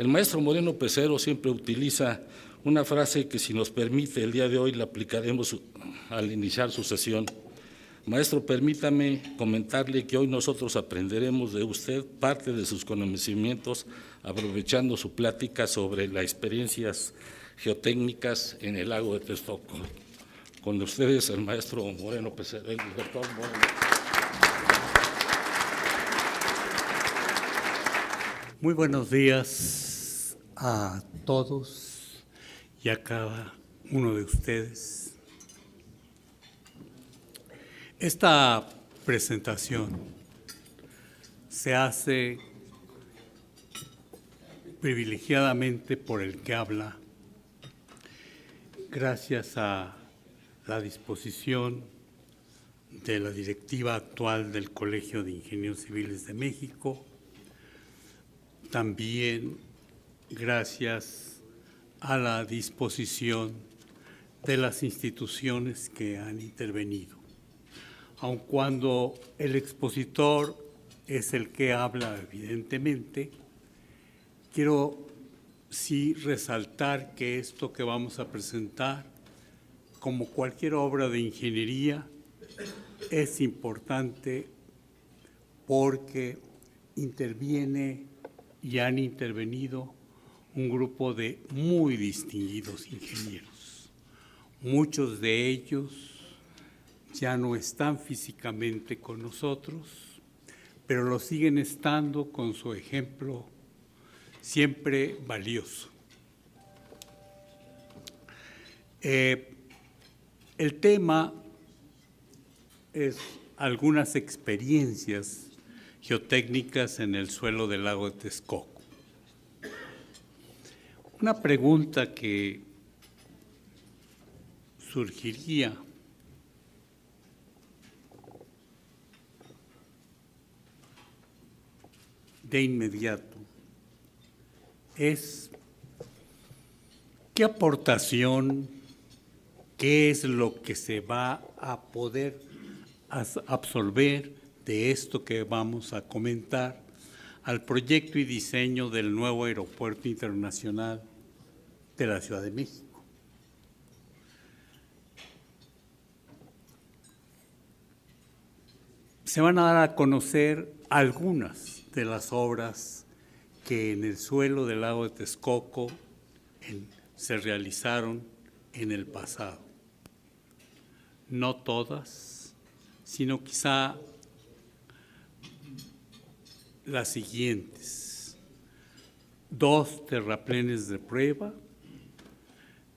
El maestro Moreno Pecero siempre utiliza una frase que, si nos permite, el día de hoy la aplicaremos al iniciar su sesión. Maestro, permítame comentarle que hoy nosotros aprenderemos de usted parte de sus conocimientos, aprovechando su plática sobre las experiencias geotécnicas en el lago de Texcoco. Con ustedes, el maestro Moreno Pecero, el doctor Moreno. Muy buenos días a todos y a cada uno de ustedes. Esta presentación se hace privilegiadamente por el que habla, gracias a la disposición de la directiva actual del Colegio de Ingenieros Civiles de México, también gracias a la disposición de las instituciones que han intervenido. Aun cuando el expositor es el que habla, evidentemente, quiero sí resaltar que esto que vamos a presentar, como cualquier obra de ingeniería, es importante porque interviene y han intervenido un grupo de muy distinguidos ingenieros. Muchos de ellos ya no están físicamente con nosotros, pero lo siguen estando con su ejemplo siempre valioso. El tema es algunas experiencias geotécnicas en el suelo del lago de Texcoco. Una pregunta que surgiría de inmediato es: ¿qué aportación, qué es lo que se va a poder absorber de esto que vamos a comentar al proyecto y diseño del nuevo Aeropuerto Internacional de la Ciudad de México? Se van a dar a conocer algunas de las obras que en el suelo del lago de Texcoco se realizaron en el pasado. No todas, sino quizá las siguientes: 2 terraplenes de prueba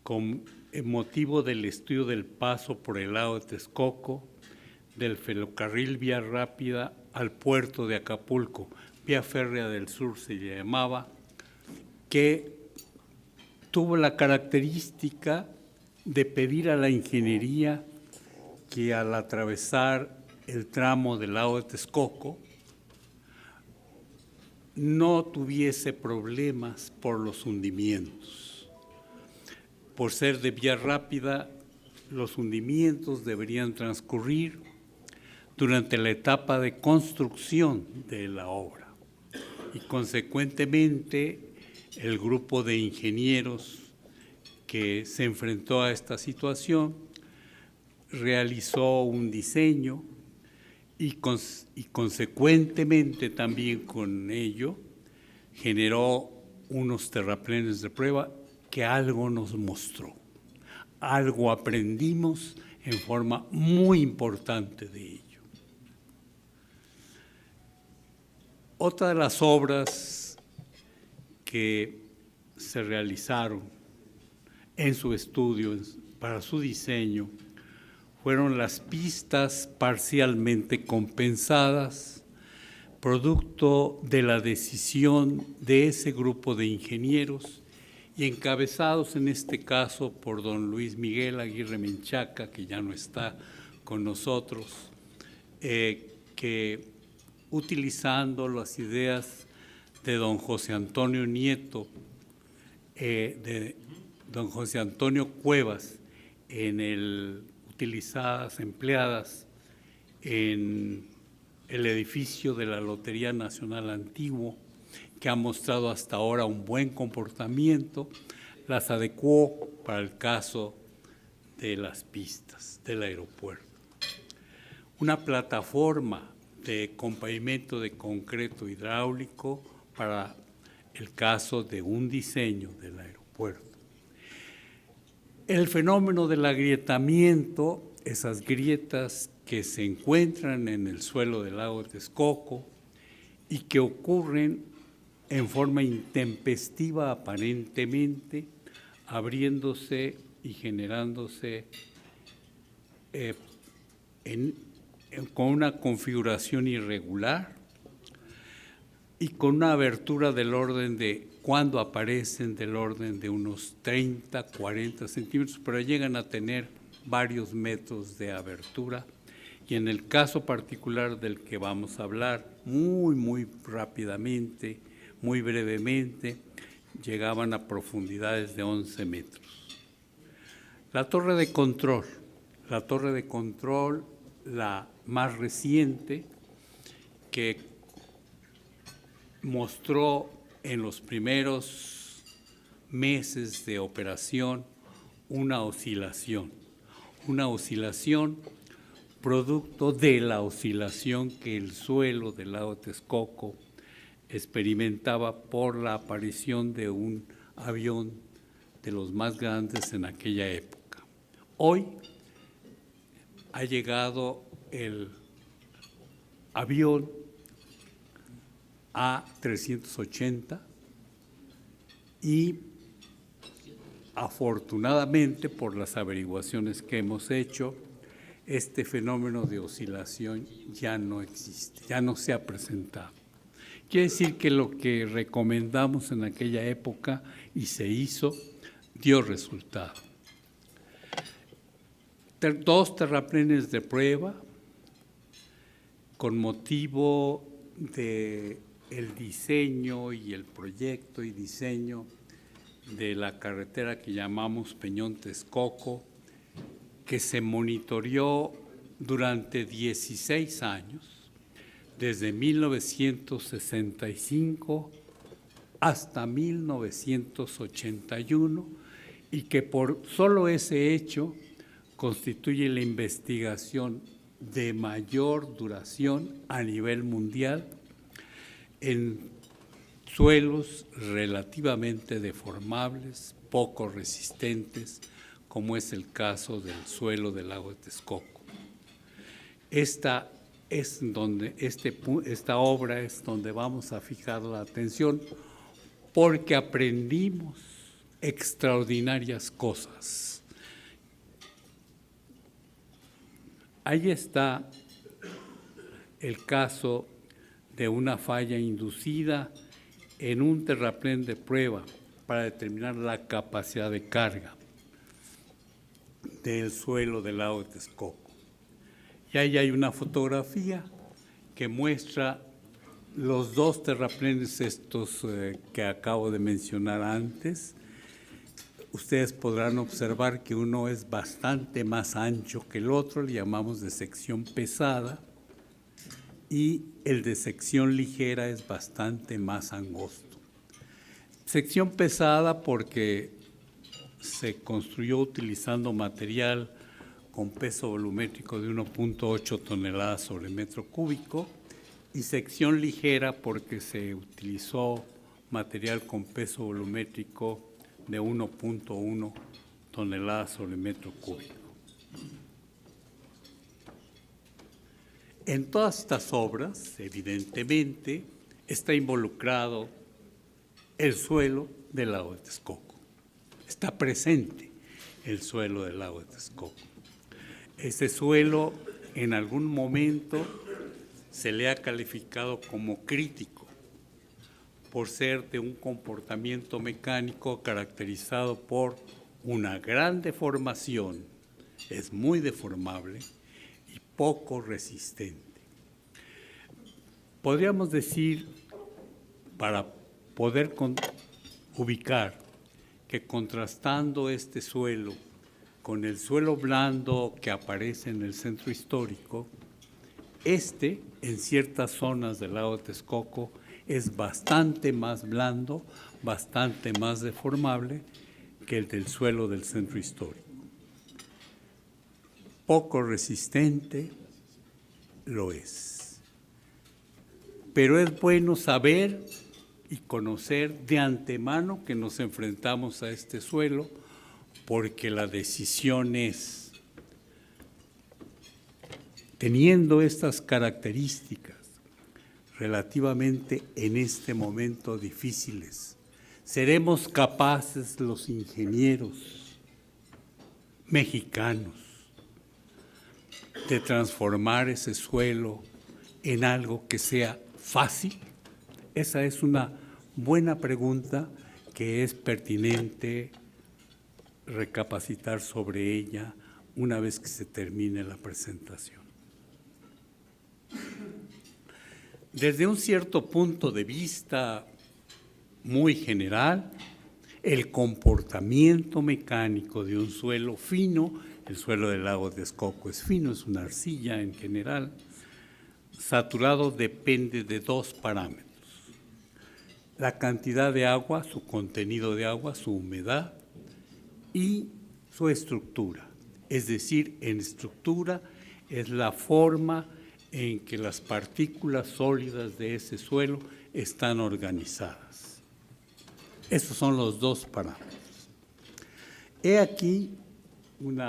con motivo del estudio del paso por el lago de Texcoco del ferrocarril vía rápida al puerto de Acapulco, vía férrea del sur se llamaba, que tuvo la característica de pedir a la ingeniería que al atravesar el tramo del lago de Texcoco no tuviese problemas por los hundimientos. Por ser de vía rápida, los hundimientos deberían transcurrir durante la etapa de construcción de la obra y, consecuentemente, el grupo de ingenieros que se enfrentó a esta situación realizó un diseño y consecuentemente también con ello generó unos terraplenes de prueba que algo nos mostró, algo aprendimos en forma muy importante de ello. Otra de las obras que se realizaron en su estudio, para su diseño, fueron las pistas parcialmente compensadas, producto de la decisión de ese grupo de ingenieros y encabezados en este caso por don Luis Miguel Aguirre Menchaca, que ya no está con nosotros, que utilizando las ideas de don José Antonio Nieto, de don José Antonio Cuevas, empleadas en el edificio de la Lotería Nacional Antiguo, que ha mostrado hasta ahora un buen comportamiento, las adecuó para el caso de las pistas del aeropuerto. Una plataforma con pavimento de concreto hidráulico para el caso de un diseño del aeropuerto. El fenómeno del agrietamiento, esas grietas que se encuentran en el suelo del lago de Texcoco y que ocurren en forma intempestiva aparentemente, abriéndose y generándose con una configuración irregular y con una abertura del orden de, cuando aparecen, del orden de unos 30, 40 centímetros, pero llegan a tener varios metros de abertura. Y en el caso particular del que vamos a hablar, muy rápidamente, muy brevemente, llegaban a profundidades de 11 metros. La torre de control, la más reciente, que mostró en los primeros meses de operación una oscilación producto de la oscilación que el suelo del lago Texcoco experimentaba por la aparición de un avión de los más grandes en aquella época. Hoy ha llegado el avión A380 y afortunadamente, por las averiguaciones que hemos hecho, este fenómeno de oscilación ya no existe, ya no se ha presentado. Quiere decir que lo que recomendamos en aquella época y se hizo, dio resultado. 2 terraplenes de prueba con motivo del diseño y el proyecto y diseño de la carretera que llamamos Peñón-Texcoco, que se monitoreó durante 16 años, desde 1965 hasta 1981, y que por solo ese hecho constituye la investigación de mayor duración a nivel mundial en suelos relativamente deformables, poco resistentes, como es el caso del suelo del lago de Texcoco. Esta obra es donde vamos a fijar la atención, porque aprendimos extraordinarias cosas. Ahí está el caso de una falla inducida en un terraplén de prueba para determinar la capacidad de carga del suelo del lago de Texcoco. Y ahí hay una fotografía que muestra los 2 terraplenes estos que acabo de mencionar antes. Ustedes podrán observar que uno es bastante más ancho que el otro, le llamamos de sección pesada, y el de sección ligera es bastante más angosto. Sección pesada porque se construyó utilizando material con peso volumétrico de 1.8 toneladas sobre metro cúbico, y sección ligera porque se utilizó material con peso volumétrico de 1.1 toneladas sobre metro cúbico. En todas estas obras, evidentemente, está involucrado el suelo del lago de Texcoco. Está presente el suelo del lago de Texcoco. Ese suelo en algún momento se le ha calificado como crítico por ser de un comportamiento mecánico caracterizado por una gran deformación, es muy deformable y poco resistente. Podríamos decir, para poder ubicar, que contrastando este suelo con el suelo blando que aparece en el centro histórico, en ciertas zonas del lago de Texcoco, es bastante más blando, bastante más deformable que el del suelo del centro histórico. Poco resistente lo es. Pero es bueno saber y conocer de antemano que nos enfrentamos a este suelo, porque la decisión es, teniendo estas características relativamente en este momento difíciles, ¿seremos capaces los ingenieros mexicanos de transformar ese suelo en algo que sea fácil? Esa es una buena pregunta que es pertinente recapacitar sobre ella una vez que se termine la presentación. Desde un cierto punto de vista muy general, el comportamiento mecánico de un suelo fino, el suelo del lago de Texcoco es fino, es una arcilla en general, saturado depende de dos parámetros: la cantidad de agua, su contenido de agua, su humedad y su estructura. Es decir, en estructura es la forma en que las partículas sólidas de ese suelo están organizadas. Esos son los dos parámetros. He aquí un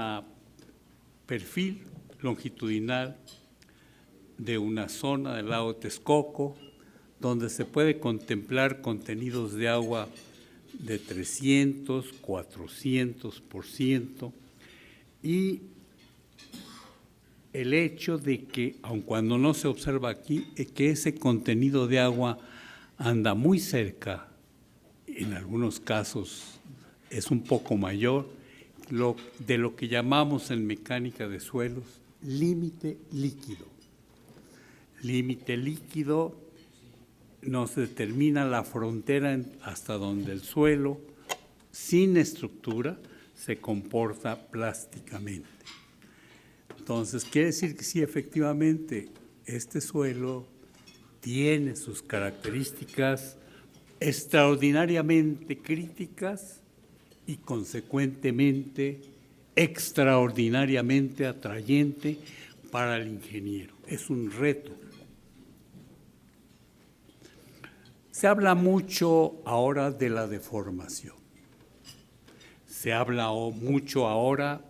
perfil longitudinal de una zona del lago Texcoco, donde se puede contemplar contenidos de agua de 300, 400%, y el hecho de que, aun cuando no se observa aquí, es que ese contenido de agua anda muy cerca, en algunos casos es un poco mayor, de lo que llamamos en mecánica de suelos límite líquido. Límite líquido nos determina la frontera hasta donde el suelo, sin estructura, se comporta plásticamente. Entonces, quiere decir que sí, efectivamente, este suelo tiene sus características extraordinariamente críticas y, consecuentemente, extraordinariamente atrayente para el ingeniero. Es un reto. Se habla mucho ahora de la deformación. Se habla mucho ahora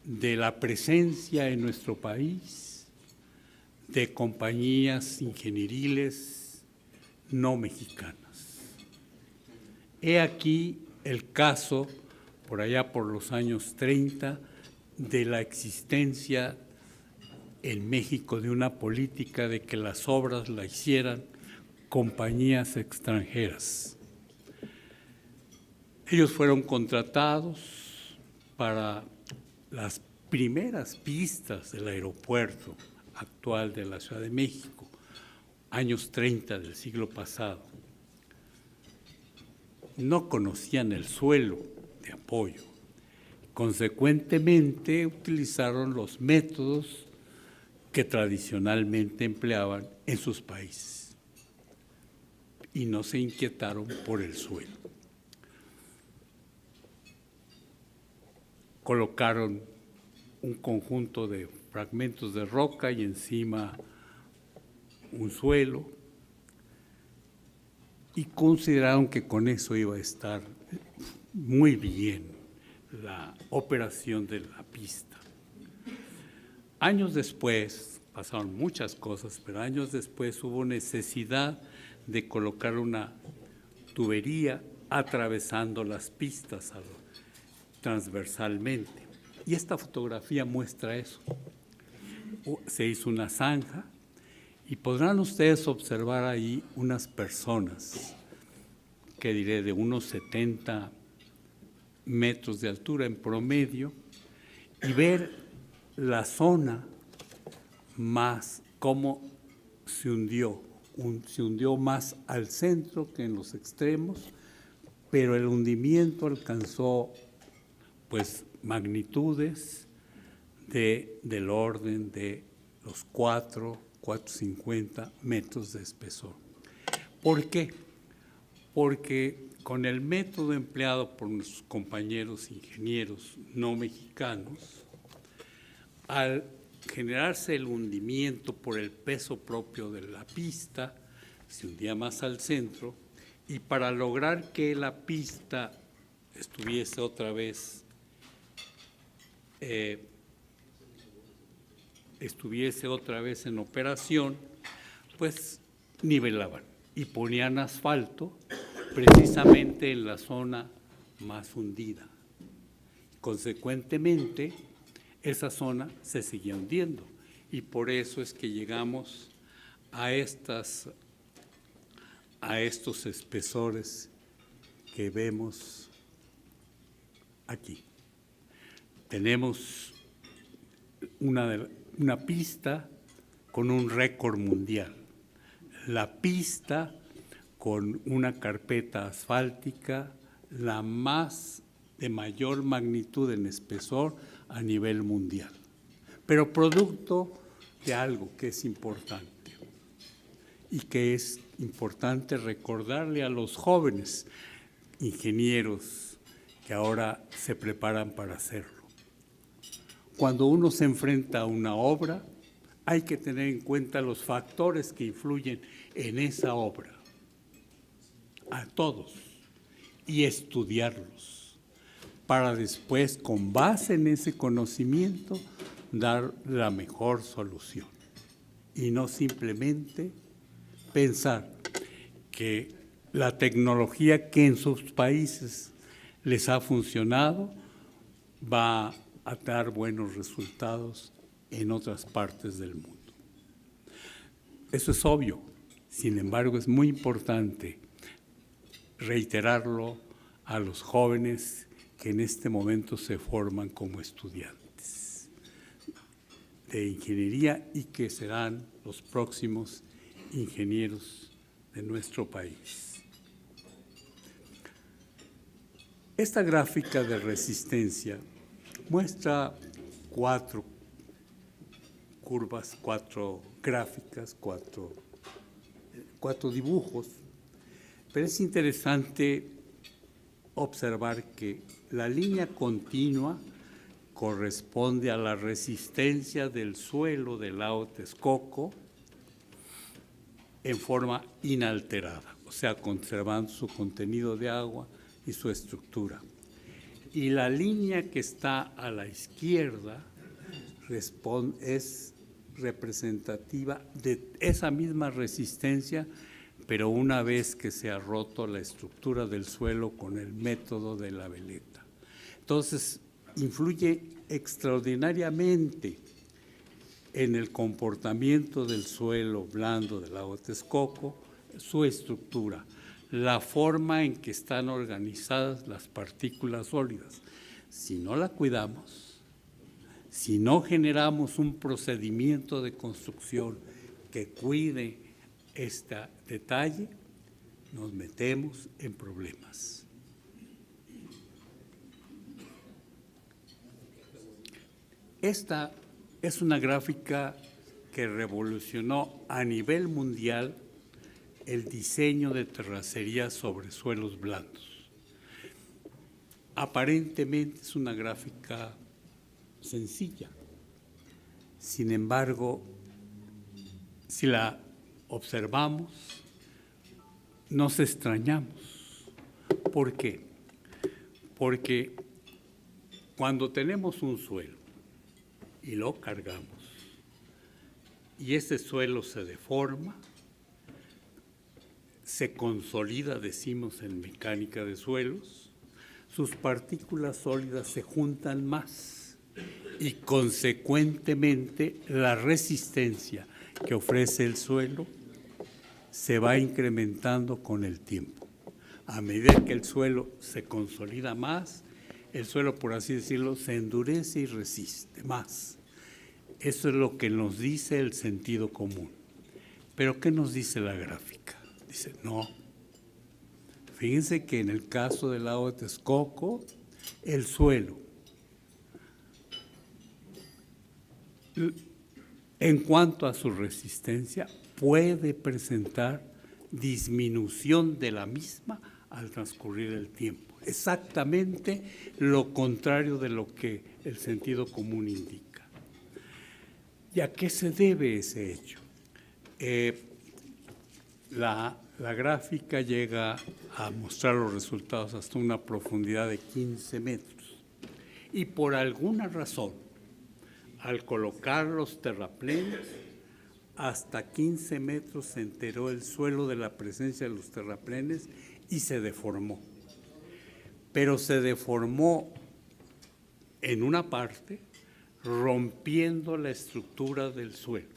de la presencia en nuestro país de compañías ingenieriles no mexicanas. He aquí el caso, por allá por los años 30, de la existencia en México de una política de que las obras la hicieran compañías extranjeras. Ellos fueron contratados para las primeras pistas del aeropuerto actual de la Ciudad de México, años 30 del siglo pasado. No conocían el suelo de apoyo. Consecuentemente, utilizaron los métodos que tradicionalmente empleaban en sus países y no se inquietaron por el suelo. Colocaron un conjunto de fragmentos de roca y encima un suelo, y consideraron que con eso iba a estar muy bien la operación de la pista. Años después, pasaron muchas cosas, pero años después hubo necesidad de colocar una tubería atravesando las pistas transversalmente. Y esta fotografía muestra eso. Se hizo una zanja y podrán ustedes observar ahí unas personas, que diré de unos 70 metros de altura en promedio, y ver la zona más cómo se hundió más al centro que en los extremos, pero el hundimiento alcanzó pues magnitudes del orden de los 450 metros de espesor. ¿Por qué? Porque con el método empleado por nuestros compañeros ingenieros no mexicanos, al generarse el hundimiento por el peso propio de la pista, se hundía más al centro, y para lograr que la pista estuviese otra vez en operación, pues nivelaban y ponían asfalto precisamente en la zona más hundida. Consecuentemente, esa zona se seguía hundiendo y por eso es que llegamos a estos espesores que vemos aquí. Tenemos una pista con un récord mundial, la pista con una carpeta asfáltica la más de mayor magnitud en espesor a nivel mundial, pero producto de algo que es importante y que es importante recordarle a los jóvenes ingenieros que ahora se preparan para hacerlo. Cuando uno se enfrenta a una obra, hay que tener en cuenta los factores que influyen en esa obra, a todos, y estudiarlos, para después, con base en ese conocimiento, dar la mejor solución. Y no simplemente pensar que la tecnología que en sus países les ha funcionado va a dar buenos resultados en otras partes del mundo. Eso es obvio, sin embargo es muy importante reiterarlo a los jóvenes que en este momento se forman como estudiantes de ingeniería y que serán los próximos ingenieros de nuestro país. Esta gráfica de resistencia muestra 4 curvas, 4 gráficas, 4 dibujos, pero es interesante observar que la línea continua corresponde a la resistencia del suelo del lago Texcoco en forma inalterada, o sea, conservando su contenido de agua y su estructura. Y la línea que está a la izquierda es representativa de esa misma resistencia, pero una vez que se ha roto la estructura del suelo con el método de la veleta. Entonces, influye extraordinariamente en el comportamiento del suelo blando del lago Texcoco, su estructura, la forma en que están organizadas las partículas sólidas. Si no la cuidamos, si no generamos un procedimiento de construcción que cuide este detalle, nos metemos en problemas. Esta es una gráfica que revolucionó a nivel mundial el diseño de terracería sobre suelos blandos. Aparentemente es una gráfica sencilla. Sin embargo, si la observamos, nos extrañamos. ¿Por qué? Porque cuando tenemos un suelo y lo cargamos y ese suelo se deforma, se consolida, decimos en mecánica de suelos, sus partículas sólidas se juntan más y consecuentemente la resistencia que ofrece el suelo se va incrementando con el tiempo. A medida que el suelo se consolida más, el suelo, por así decirlo, se endurece y resiste más. Eso es lo que nos dice el sentido común. Pero ¿qué nos dice la gráfica? Dice, no. Fíjense que en el caso del lago de Texcoco, el suelo, en cuanto a su resistencia, puede presentar disminución de la misma al transcurrir el tiempo. Exactamente lo contrario de lo que el sentido común indica. ¿Y a qué se debe ese hecho? La gráfica llega a mostrar los resultados hasta una profundidad de 15 metros. Y por alguna razón, al colocar los terraplenes, hasta 15 metros se enteró el suelo de la presencia de los terraplenes y se deformó. Pero se deformó en una parte, rompiendo la estructura del suelo.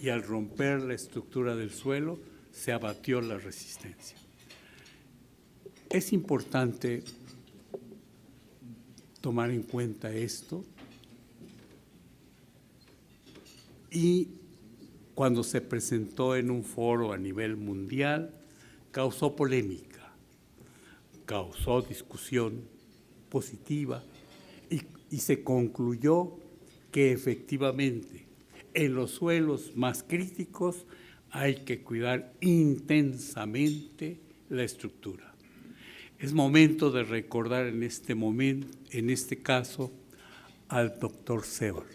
Y al romper la estructura del suelo, se abatió la resistencia. Es importante tomar en cuenta esto, y cuando se presentó en un foro a nivel mundial, causó polémica, causó discusión positiva y se concluyó que efectivamente en los suelos más críticos hay que cuidar intensamente la estructura. Es momento de recordar en este caso, al doctor Sevar.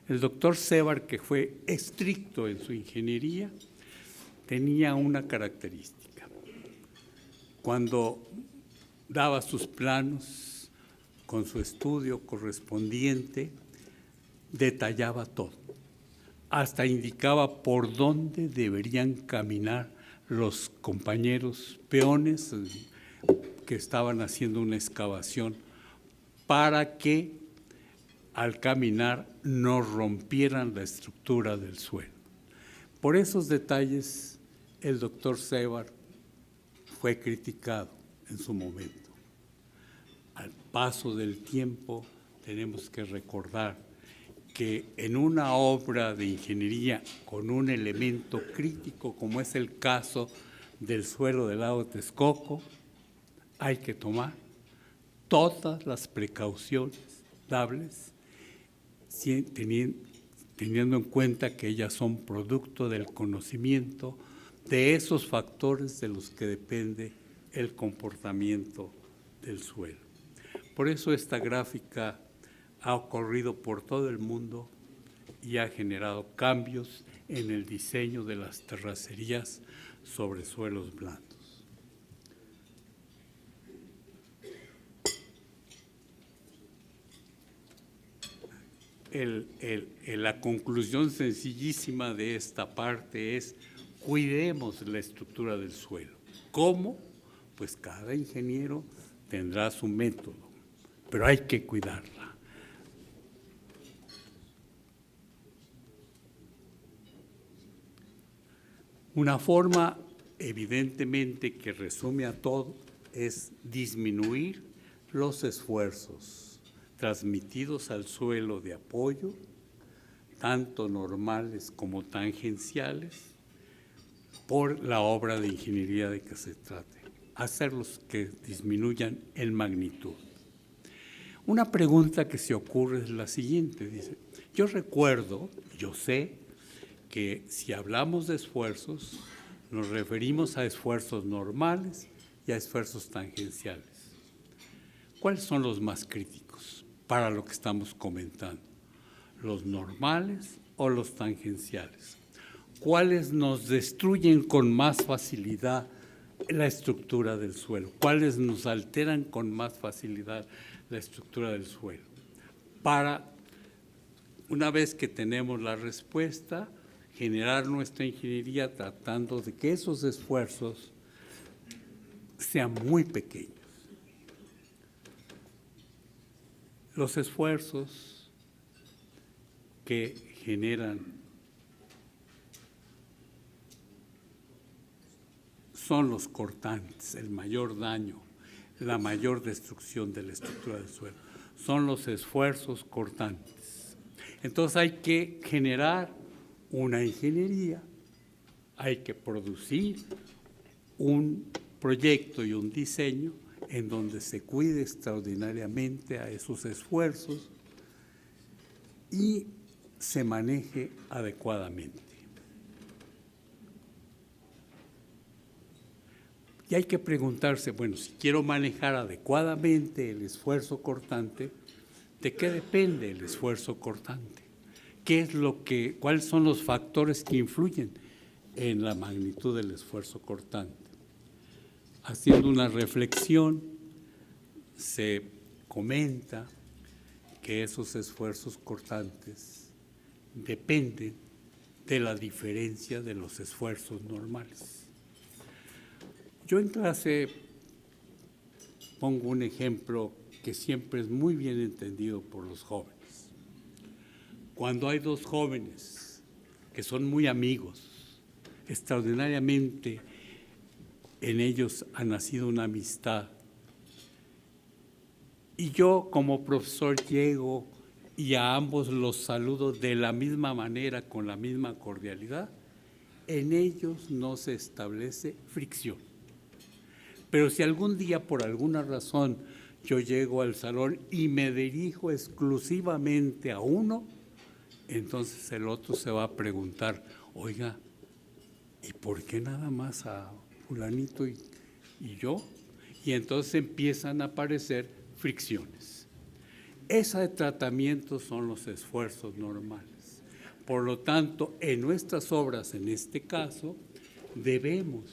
El doctor Sevar, que fue estricto en su ingeniería, tenía una característica. Cuando daba sus planos con su estudio correspondiente, detallaba todo. Hasta indicaba por dónde deberían caminar los compañeros peones que estaban haciendo una excavación para que al caminar no rompieran la estructura del suelo. Por esos detalles, el doctor Sevar fue criticado en su momento. Al paso del tiempo, tenemos que recordar que en una obra de ingeniería con un elemento crítico, como es el caso del suelo del lago de Texcoco, hay que tomar todas las precauciones dables, teniendo en cuenta que ellas son producto del conocimiento de esos factores de los que depende el comportamiento del suelo. Por eso esta gráfica ha ocurrido por todo el mundo y ha generado cambios en el diseño de las terracerías sobre suelos blandos. La conclusión sencillísima de esta parte es: cuidemos la estructura del suelo. ¿Cómo? Pues cada ingeniero tendrá su método, pero hay que cuidarla. Una forma, evidentemente, que resume a todo es disminuir los esfuerzos transmitidos al suelo de apoyo, tanto normales como tangenciales, por la obra de ingeniería de que se trate, hacerlos que disminuyan en magnitud. Una pregunta que se ocurre es la siguiente, dice: yo sé que si hablamos de esfuerzos, nos referimos a esfuerzos normales y a esfuerzos tangenciales. ¿Cuáles son los más críticos para lo que estamos comentando? ¿Los normales o los tangenciales? ¿Cuáles nos destruyen con más facilidad la estructura del suelo? ¿Cuáles nos alteran con más facilidad la estructura del suelo? Para, una vez que tenemos la respuesta, generar nuestra ingeniería tratando de que esos esfuerzos sean muy pequeños. Los esfuerzos que generan son los cortantes, el mayor daño, la mayor destrucción de la estructura del suelo. Son los esfuerzos cortantes. Entonces hay que generar una ingeniería, hay que producir un proyecto y un diseño en donde se cuide extraordinariamente a esos esfuerzos y se maneje adecuadamente. Y hay que preguntarse, bueno, si quiero manejar adecuadamente el esfuerzo cortante, ¿de qué depende el esfuerzo cortante? ¿Cuáles son los factores que influyen en la magnitud del esfuerzo cortante? Haciendo una reflexión, se comenta que esos esfuerzos cortantes dependen de la diferencia de los esfuerzos normales. Yo en clase pongo un ejemplo que siempre es muy bien entendido por los jóvenes. Cuando hay dos jóvenes que son muy amigos, extraordinariamente en ellos ha nacido una amistad, y yo como profesor llego y a ambos los saludo de la misma manera, con la misma cordialidad, en ellos no se establece fricción. Pero si algún día por alguna razón yo llego al salón y me dirijo exclusivamente a uno, entonces el otro se va a preguntar, oiga, ¿y por qué nada más a fulanito y yo? Y entonces empiezan a aparecer fricciones. Ese tratamiento son los esfuerzos normales. Por lo tanto, en nuestras obras, en este caso, debemos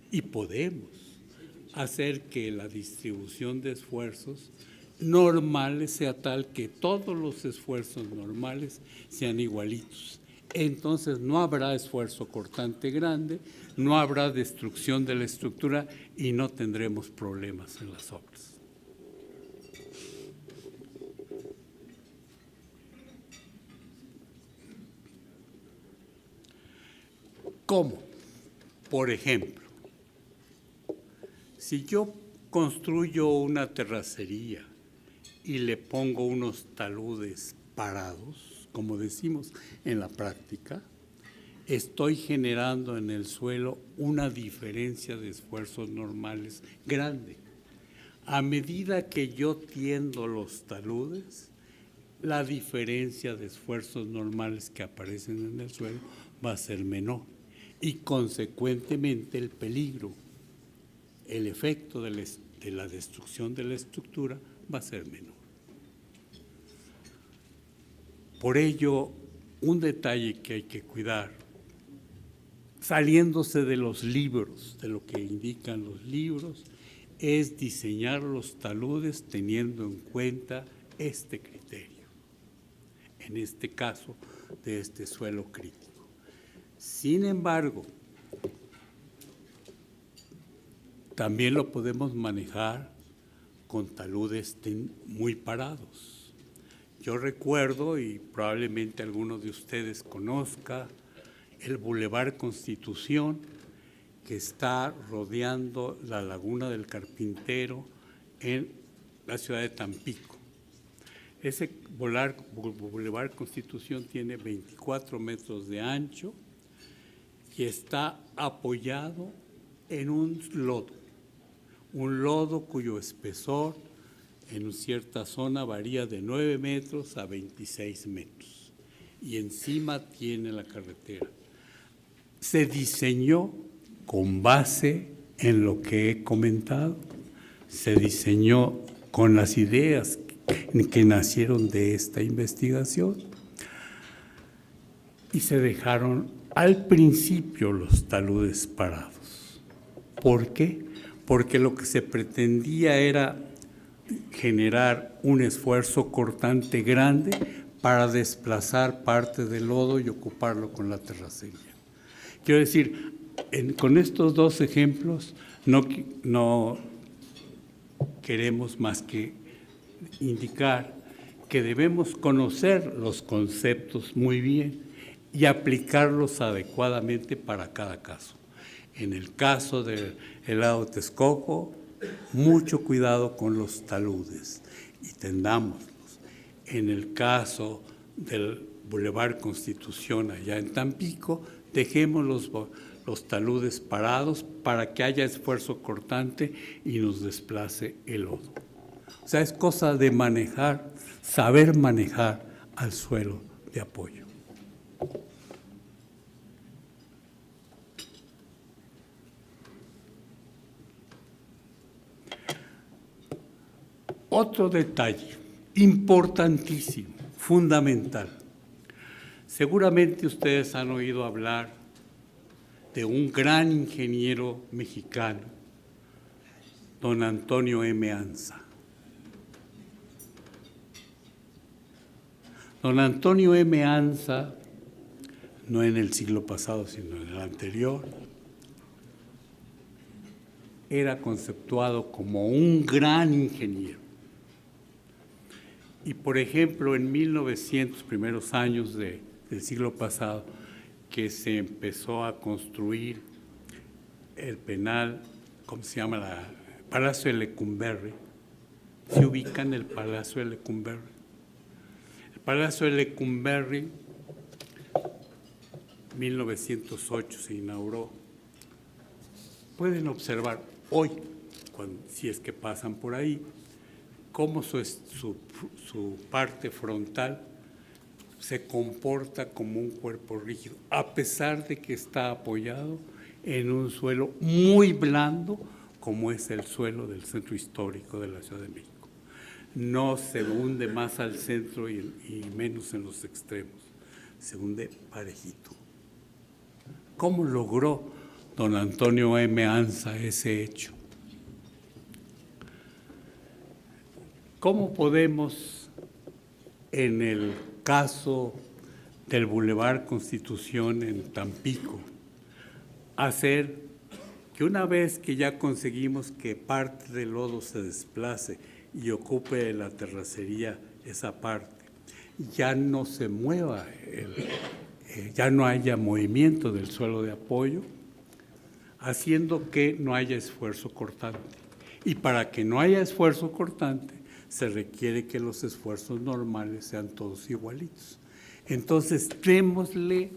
y podemos hacer que la distribución de esfuerzos normales sea tal que todos los esfuerzos normales sean igualitos. Entonces no habrá esfuerzo cortante grande, no habrá destrucción de la estructura y no tendremos problemas en las obras. ¿Cómo? Por ejemplo, si yo construyo una terracería y le pongo unos taludes parados, como decimos en la práctica, estoy generando en el suelo una diferencia de esfuerzos normales grande. A medida que yo tiendo los taludes, la diferencia de esfuerzos normales que aparecen en el suelo va a ser menor y consecuentemente el peligro, el efecto de la destrucción de la estructura va a ser menor. Por ello, un detalle que hay que cuidar, saliéndose de los libros, de lo que indican los libros, es diseñar los taludes teniendo en cuenta este criterio, en este caso de este suelo crítico. Sin embargo, también lo podemos manejar con taludes muy parados. Yo recuerdo, y probablemente alguno de ustedes conozca, el Boulevard Constitución, que está rodeando la Laguna del Carpintero en la ciudad de Tampico. Ese Boulevard Constitución tiene 24 metros de ancho y está apoyado en un lodo cuyo espesor en cierta zona varía de 9 metros a 26 metros y encima tiene la carretera. Se diseñó con base en lo que he comentado, se diseñó con las ideas que nacieron de esta investigación y se dejaron al principio los taludes parados. ¿Por qué? Porque lo que se pretendía era generar un esfuerzo cortante grande para desplazar parte del lodo y ocuparlo con la terracería. Quiero decir, con estos dos ejemplos no queremos más que indicar que debemos conocer los conceptos muy bien y aplicarlos adecuadamente para cada caso. En el caso del lago de Texcoco, mucho cuidado con los taludes y tendámoslos. En el caso del Boulevard Constitución allá en Tampico, dejemos los taludes parados para que haya esfuerzo cortante y nos desplace el lodo. O sea, es cosa de manejar, saber manejar al suelo de apoyo. Otro detalle importantísimo, fundamental. Seguramente ustedes han oído hablar de un gran ingeniero mexicano, don Antonio M. Anza. Don Antonio M. Anza, no en el siglo pasado, sino en el anterior, era conceptuado como un gran ingeniero. Y, por ejemplo, en 1900, primeros años del siglo pasado, que se empezó a construir el penal, ¿cómo se llama? El Palacio de Lecumberri. ¿Se ubican el Palacio de Lecumberri? El Palacio de Lecumberri, 1908 se inauguró. Pueden observar hoy, si es que pasan por ahí, cómo su parte frontal se comporta como un cuerpo rígido, a pesar de que está apoyado en un suelo muy blando, como es el suelo del centro histórico de la Ciudad de México. No se hunde más al centro y menos en los extremos, se hunde parejito. ¿Cómo logró don Antonio M. Anza ese hecho? ¿Cómo podemos, en el caso del Boulevard Constitución en Tampico, hacer que una vez que ya conseguimos que parte del lodo se desplace y ocupe la terracería esa parte, ya no se mueva, ya no haya movimiento del suelo de apoyo, haciendo que no haya esfuerzo cortante? Y para que no haya esfuerzo cortante, se requiere que los esfuerzos normales sean todos igualitos. Entonces, démosle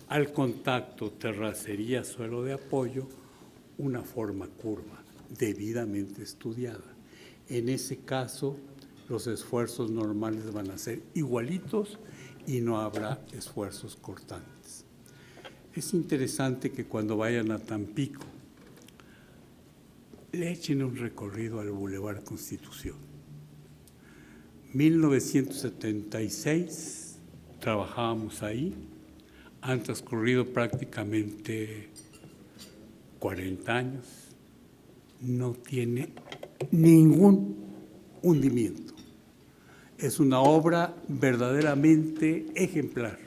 al contacto terracería, suelo de apoyo, una forma curva, debidamente estudiada. En ese caso, los esfuerzos normales van a ser igualitos y no habrá esfuerzos cortantes. Es interesante que cuando vayan a Tampico, le echen un recorrido al Boulevard Constitución. 1976 trabajábamos ahí, han transcurrido prácticamente 40 años, no tiene ningún hundimiento. Es una obra verdaderamente ejemplar,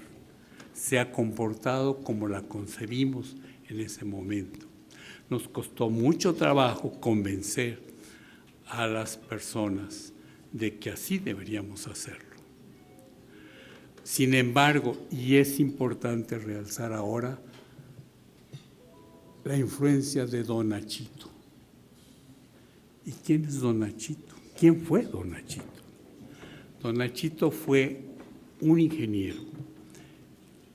se ha comportado como la concebimos en ese momento. Nos costó mucho trabajo convencer a las personas de que así deberíamos hacerlo. Sin embargo, y es importante realzar ahora, la influencia de don Nachito. ¿Y quién es don Nachito? ¿Quién fue don Nachito? Don Nachito fue un ingeniero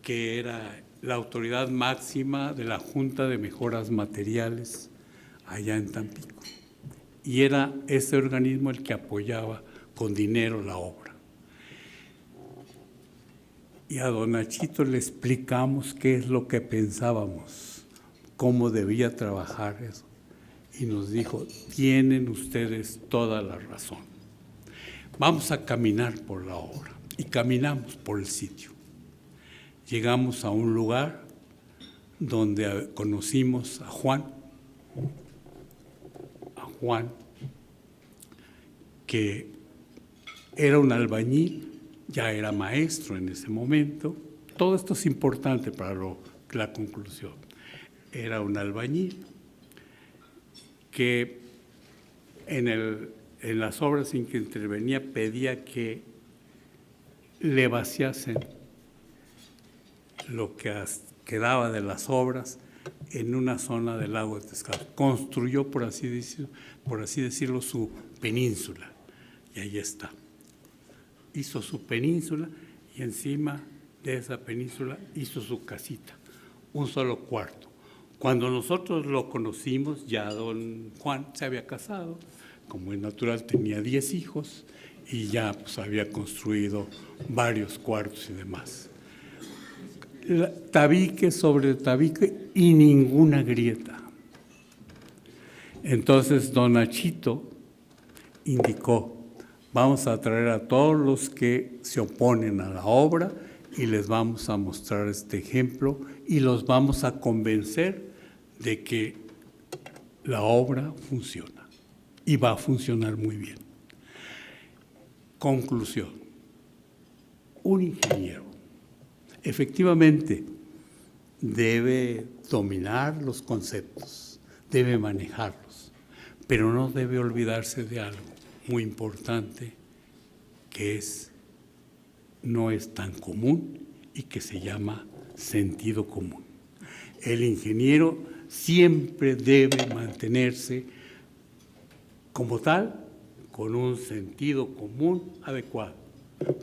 que era la autoridad máxima de la Junta de Mejoras Materiales allá en Tampico. Y era ese organismo el que apoyaba con dinero la obra. Y a don Nachito le explicamos qué es lo que pensábamos, cómo debía trabajar eso. Y nos dijo, tienen ustedes toda la razón. Vamos a caminar por la obra. Y caminamos por el sitio. Llegamos a un lugar donde conocimos a Juan, que era un albañil, ya era maestro en ese momento. Todo esto es importante para la conclusión. Era un albañil que en las obras en que intervenía pedía que le vaciasen lo que quedaba de las obras en una zona del lago de Texcoco. Construyó, por así decirlo, su península, y ahí está. Hizo su península y encima de esa península hizo su casita, un solo cuarto. Cuando nosotros lo conocimos, ya don Juan se había casado, como es natural tenía 10 hijos y ya pues había construido varios cuartos y demás. Tabique sobre tabique y ninguna grieta. Entonces don Nachito indicó, Vamos a traer a todos los que se oponen a la obra y les vamos a mostrar este ejemplo y los vamos a convencer de que la obra funciona y va a funcionar muy bien. Conclusión. Un ingeniero efectivamente debe dominar los conceptos, debe manejarlos, pero no debe olvidarse de algo muy importante que no es tan común y que se llama sentido común. El ingeniero siempre debe mantenerse como tal, con un sentido común adecuado.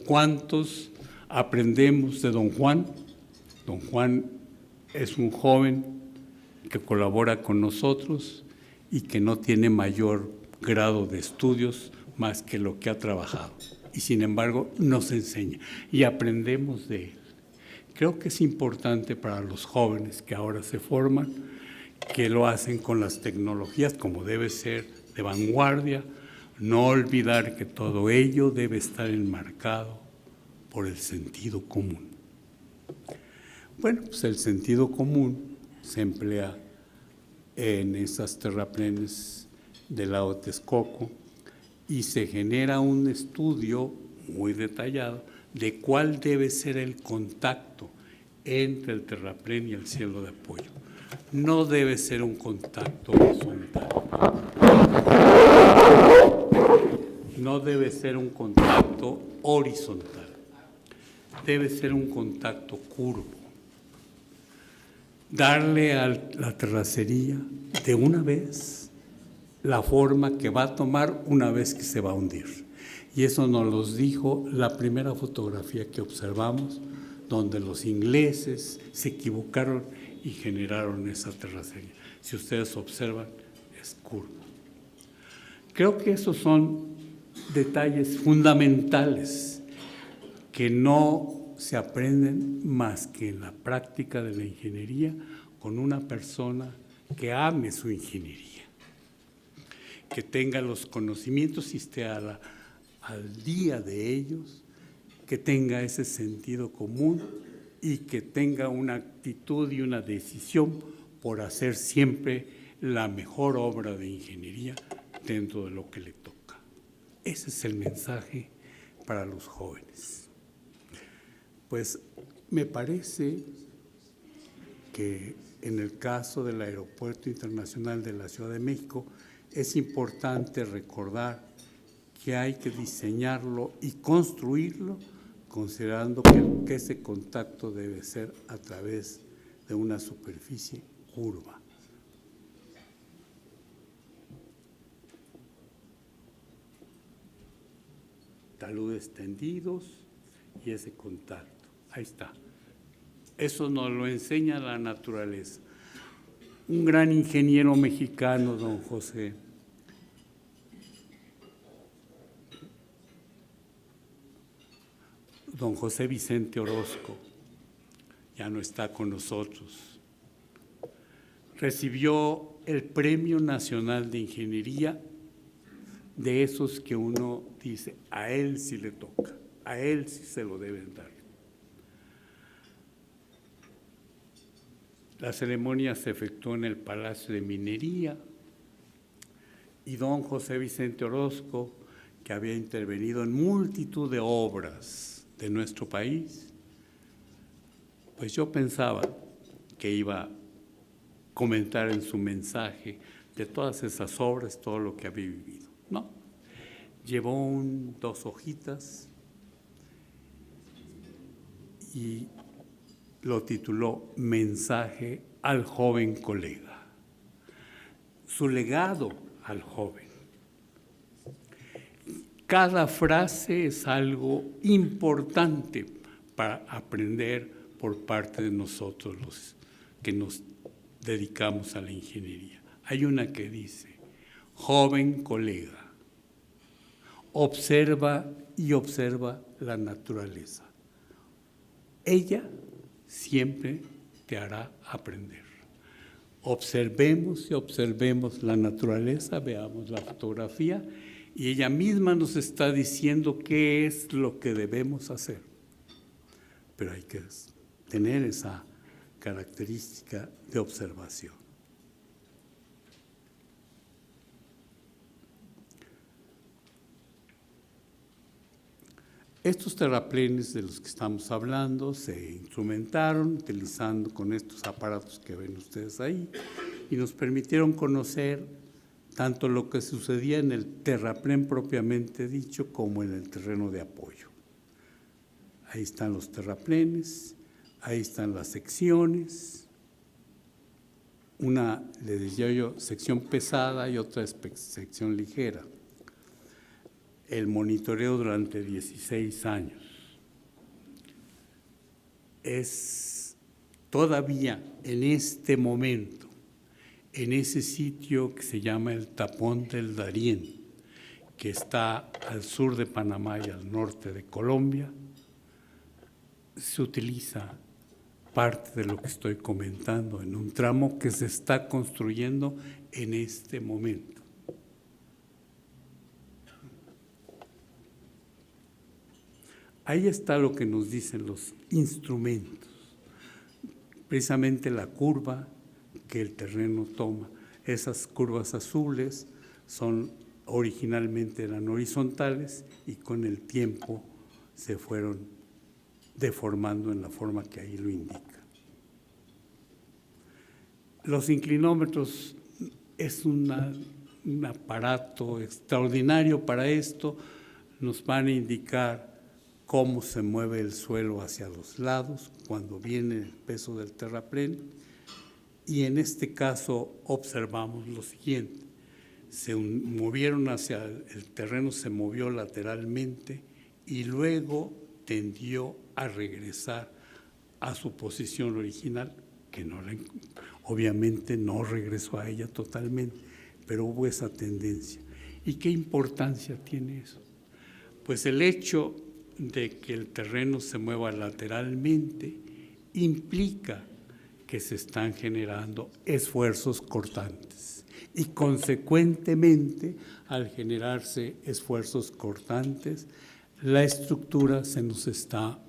¿Cuántos aprendemos de don Juan? Don Juan es un joven que colabora con nosotros y que no tiene mayor grado de estudios más que lo que ha trabajado. Y sin embargo nos enseña y aprendemos de él. Creo que es importante para los jóvenes que ahora se forman, que lo hacen con las tecnologías como debe ser, de vanguardia, no olvidar que todo ello debe estar enmarcado por el sentido común. Bueno, pues el sentido común se emplea en esas terraplenes del lago Texcoco y se genera un estudio muy detallado de cuál debe ser el contacto entre el terraplén y el cielo de apoyo. No debe ser un contacto horizontal. No debe ser un contacto horizontal. Debe ser un contacto curvo. Darle a la terracería de una vez la forma que va a tomar una vez que se va a hundir. Y eso nos lo dijo la primera fotografía que observamos, donde los ingleses se equivocaron y generaron esa terracería. Si ustedes observan, es curva. Creo que esos son detalles fundamentales que no se aprenden más que en la práctica de la ingeniería con una persona que ame su ingeniería, que tenga los conocimientos y esté al día de ellos, que tenga ese sentido común y que tenga una actitud y una decisión por hacer siempre la mejor obra de ingeniería dentro de lo que le toca. Ese es el mensaje para los jóvenes. Pues me parece que en el caso del Aeropuerto Internacional de la Ciudad de México es importante recordar que hay que diseñarlo y construirlo considerando que ese contacto debe ser a través de una superficie curva. Taludes tendidos y ese contacto. Ahí está. Eso nos lo enseña la naturaleza. Un gran ingeniero mexicano, don José Vicente Orozco, ya no está con nosotros. Recibió el Premio Nacional de Ingeniería, de esos que uno dice, a él sí le toca, a él sí se lo deben dar. La ceremonia se efectuó en el Palacio de Minería y don José Vicente Orozco, que había intervenido en multitud de obras de nuestro país, pues yo pensaba que iba a comentar en su mensaje de todas esas obras, todo lo que había vivido. No, llevó dos hojitas y lo tituló Mensaje al joven colega. Su legado al joven. Cada frase es algo importante para aprender por parte de nosotros los que nos dedicamos a la ingeniería. Hay una que dice, joven colega, observa y observa la naturaleza. Ella siempre te hará aprender. Observemos y observemos la naturaleza, veamos la fotografía y ella misma nos está diciendo qué es lo que debemos hacer. Pero hay que tener esa característica de observación. Estos terraplenes de los que estamos hablando se instrumentaron utilizando con estos aparatos que ven ustedes ahí y nos permitieron conocer tanto lo que sucedía en el terraplén propiamente dicho como en el terreno de apoyo. Ahí están los terraplenes, ahí están las secciones, una, le decía yo, sección pesada y otra sección ligera. El monitoreo durante 16 años. Es todavía en este momento, en ese sitio que se llama el Tapón del Darién, que está al sur de Panamá y al norte de Colombia, se utiliza parte de lo que estoy comentando en un tramo que se está construyendo en este momento. Ahí está lo que nos dicen los instrumentos, precisamente la curva que el terreno toma. Esas curvas azules originalmente eran horizontales y con el tiempo se fueron deformando en la forma que ahí lo indica. Los inclinómetros es un aparato extraordinario para esto, nos van a indicar cómo se mueve el suelo hacia los lados cuando viene el peso del terraplén, y en este caso observamos lo siguiente: se movieron hacia el terreno, se movió lateralmente y luego tendió a regresar a su posición original, que obviamente no regresó a ella totalmente, pero hubo esa tendencia. ¿Y qué importancia tiene eso? Pues el hecho de que el terreno se mueva lateralmente implica que se están generando esfuerzos cortantes y consecuentemente al generarse esfuerzos cortantes la estructura se nos está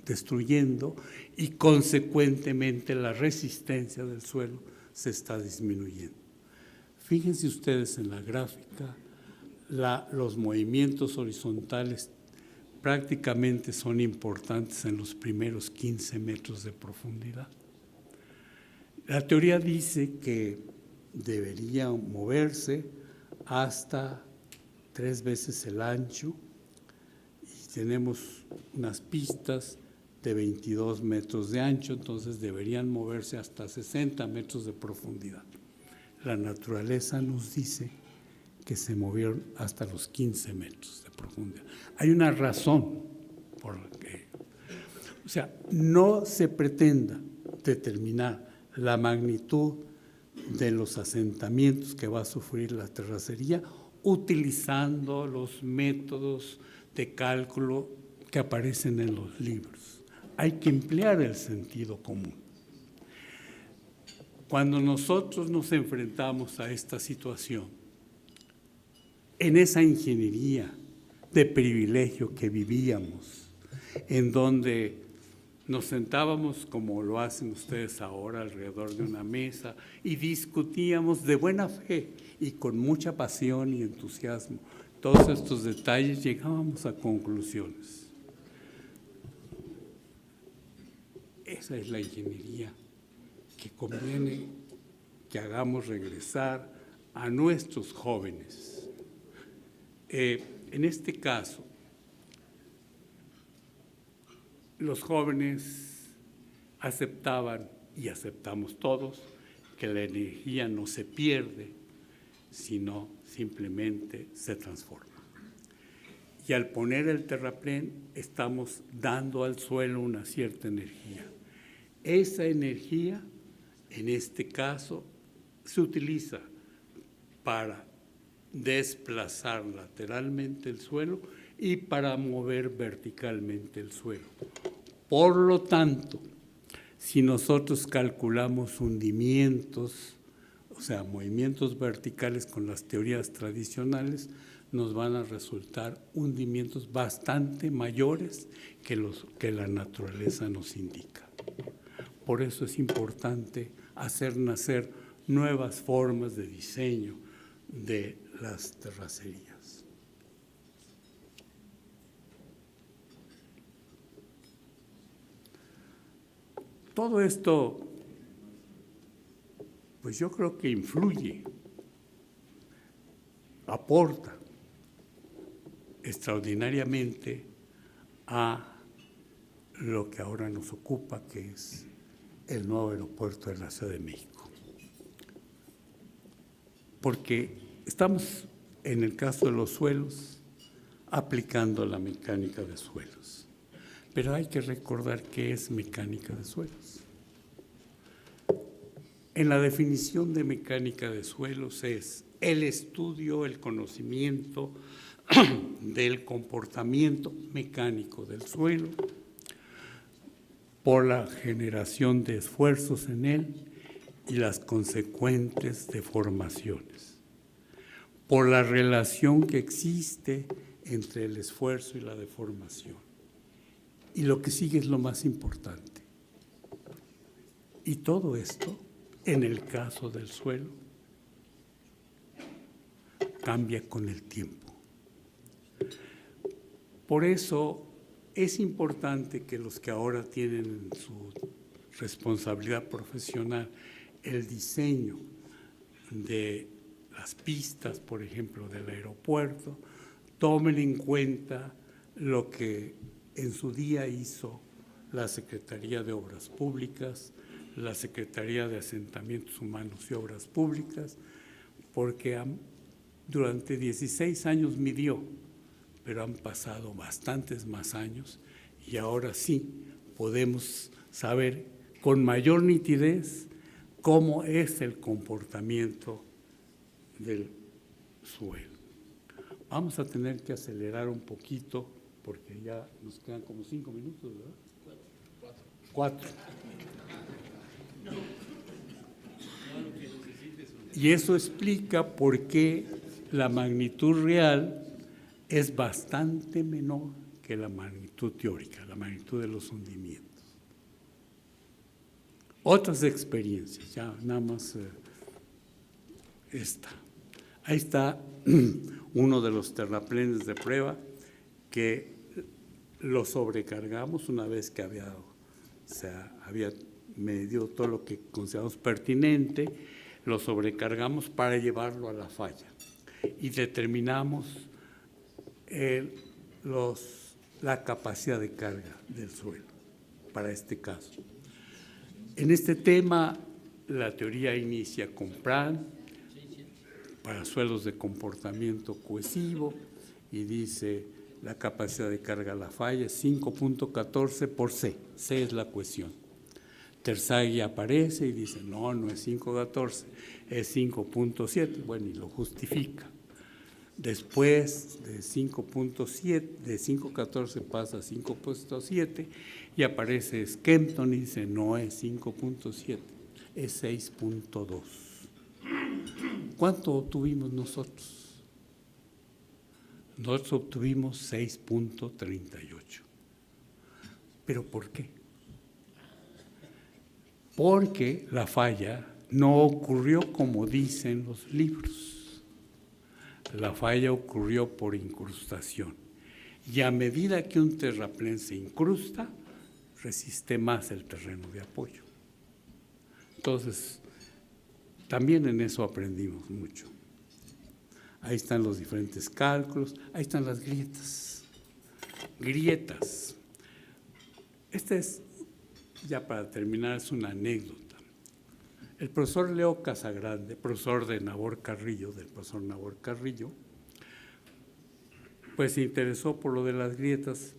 destruyendo y consecuentemente la resistencia del suelo se está disminuyendo. Fíjense ustedes en la gráfica, los movimientos horizontales prácticamente son importantes en los primeros 15 metros de profundidad. La teoría dice que debería moverse hasta 3 veces el ancho y tenemos unas pistas de 22 metros de ancho, entonces deberían moverse hasta 60 metros de profundidad. La naturaleza nos dice que se movieron hasta los 15 metros de profundidad. Hay una razón por la que, o sea, no se pretenda determinar la magnitud de los asentamientos que va a sufrir la terracería utilizando los métodos de cálculo que aparecen en los libros. Hay que emplear el sentido común. Cuando nosotros nos enfrentamos a esta situación, en esa ingeniería de privilegio que vivíamos, en donde nos sentábamos como lo hacen ustedes ahora alrededor de una mesa y discutíamos de buena fe y con mucha pasión y entusiasmo todos estos detalles, llegábamos a conclusiones. Esa es la ingeniería que conviene que hagamos regresar a nuestros jóvenes. En este caso, los jóvenes aceptaban, y aceptamos todos, que la energía no se pierde, sino simplemente se transforma. Y al poner el terraplén, estamos dando al suelo una cierta energía. Esa energía, en este caso, se utiliza para desplazar lateralmente el suelo y para mover verticalmente el suelo. Por lo tanto, si nosotros calculamos hundimientos o sea, movimientos verticales con las teorías tradicionales, nos van a resultar hundimientos bastante mayores que los que la naturaleza nos indica. Por eso es importante hacer nacer nuevas formas de diseño de las terracerías. Todo esto, pues yo creo que influye, aporta extraordinariamente a lo que ahora nos ocupa, que es el nuevo aeropuerto de la Ciudad de México. Porque estamos, en el caso de los suelos, aplicando la mecánica de suelos. Pero hay que recordar qué es mecánica de suelos. En la definición de mecánica de suelos es el estudio, el conocimiento del comportamiento mecánico del suelo por la generación de esfuerzos en él y las consecuentes deformaciones, por la relación que existe entre el esfuerzo y la deformación. Y lo que sigue es lo más importante. Y todo esto, en el caso del suelo, cambia con el tiempo. Por eso es importante que los que ahora tienen en su responsabilidad profesional el diseño de las pistas, por ejemplo, del aeropuerto, tomen en cuenta lo que en su día hizo la Secretaría de Obras Públicas, la Secretaría de Asentamientos Humanos y Obras Públicas, porque durante 16 años midió, pero han pasado bastantes más años y ahora sí podemos saber con mayor nitidez cómo es el comportamiento del suelo. Vamos a tener que acelerar un poquito porque ya nos quedan como 5 minutos, ¿verdad? 4. Y eso explica por qué la magnitud real es bastante menor que la magnitud teórica, la magnitud de los hundimientos. Otras experiencias, ya nada más esta. Ahí está uno de los terraplenes de prueba que lo sobrecargamos una vez que había medido todo lo que consideramos pertinente, lo sobrecargamos para llevarlo a la falla y determinamos la capacidad de carga del suelo para este caso. En este tema, la teoría inicia con Pran para suelos de comportamiento cohesivo y dice la capacidad de carga a la falla es 5.14 por C. C es la cohesión. Terzaghi aparece y dice no es 5.14, es 5.7. Bueno, y lo justifica. Después de 5.7, de 5.14 pasa a 5.7 y aparece Skempton y dice no es 5.7, es 6.2. ¿Cuánto obtuvimos nosotros? Nosotros obtuvimos 6.38. ¿Pero por qué? Porque la falla no ocurrió como dicen los libros. La falla ocurrió por incrustación. Y a medida que un terraplén se incrusta, resiste más el terreno de apoyo. Entonces, también en eso aprendimos mucho. Ahí están los diferentes cálculos, ahí están las grietas. Grietas. Esta es, ya para terminar, es una anécdota. El profesor Leo Casagrande, profesor de Nabor Carrillo, del profesor Nabor Carrillo, pues se interesó por lo de las grietas,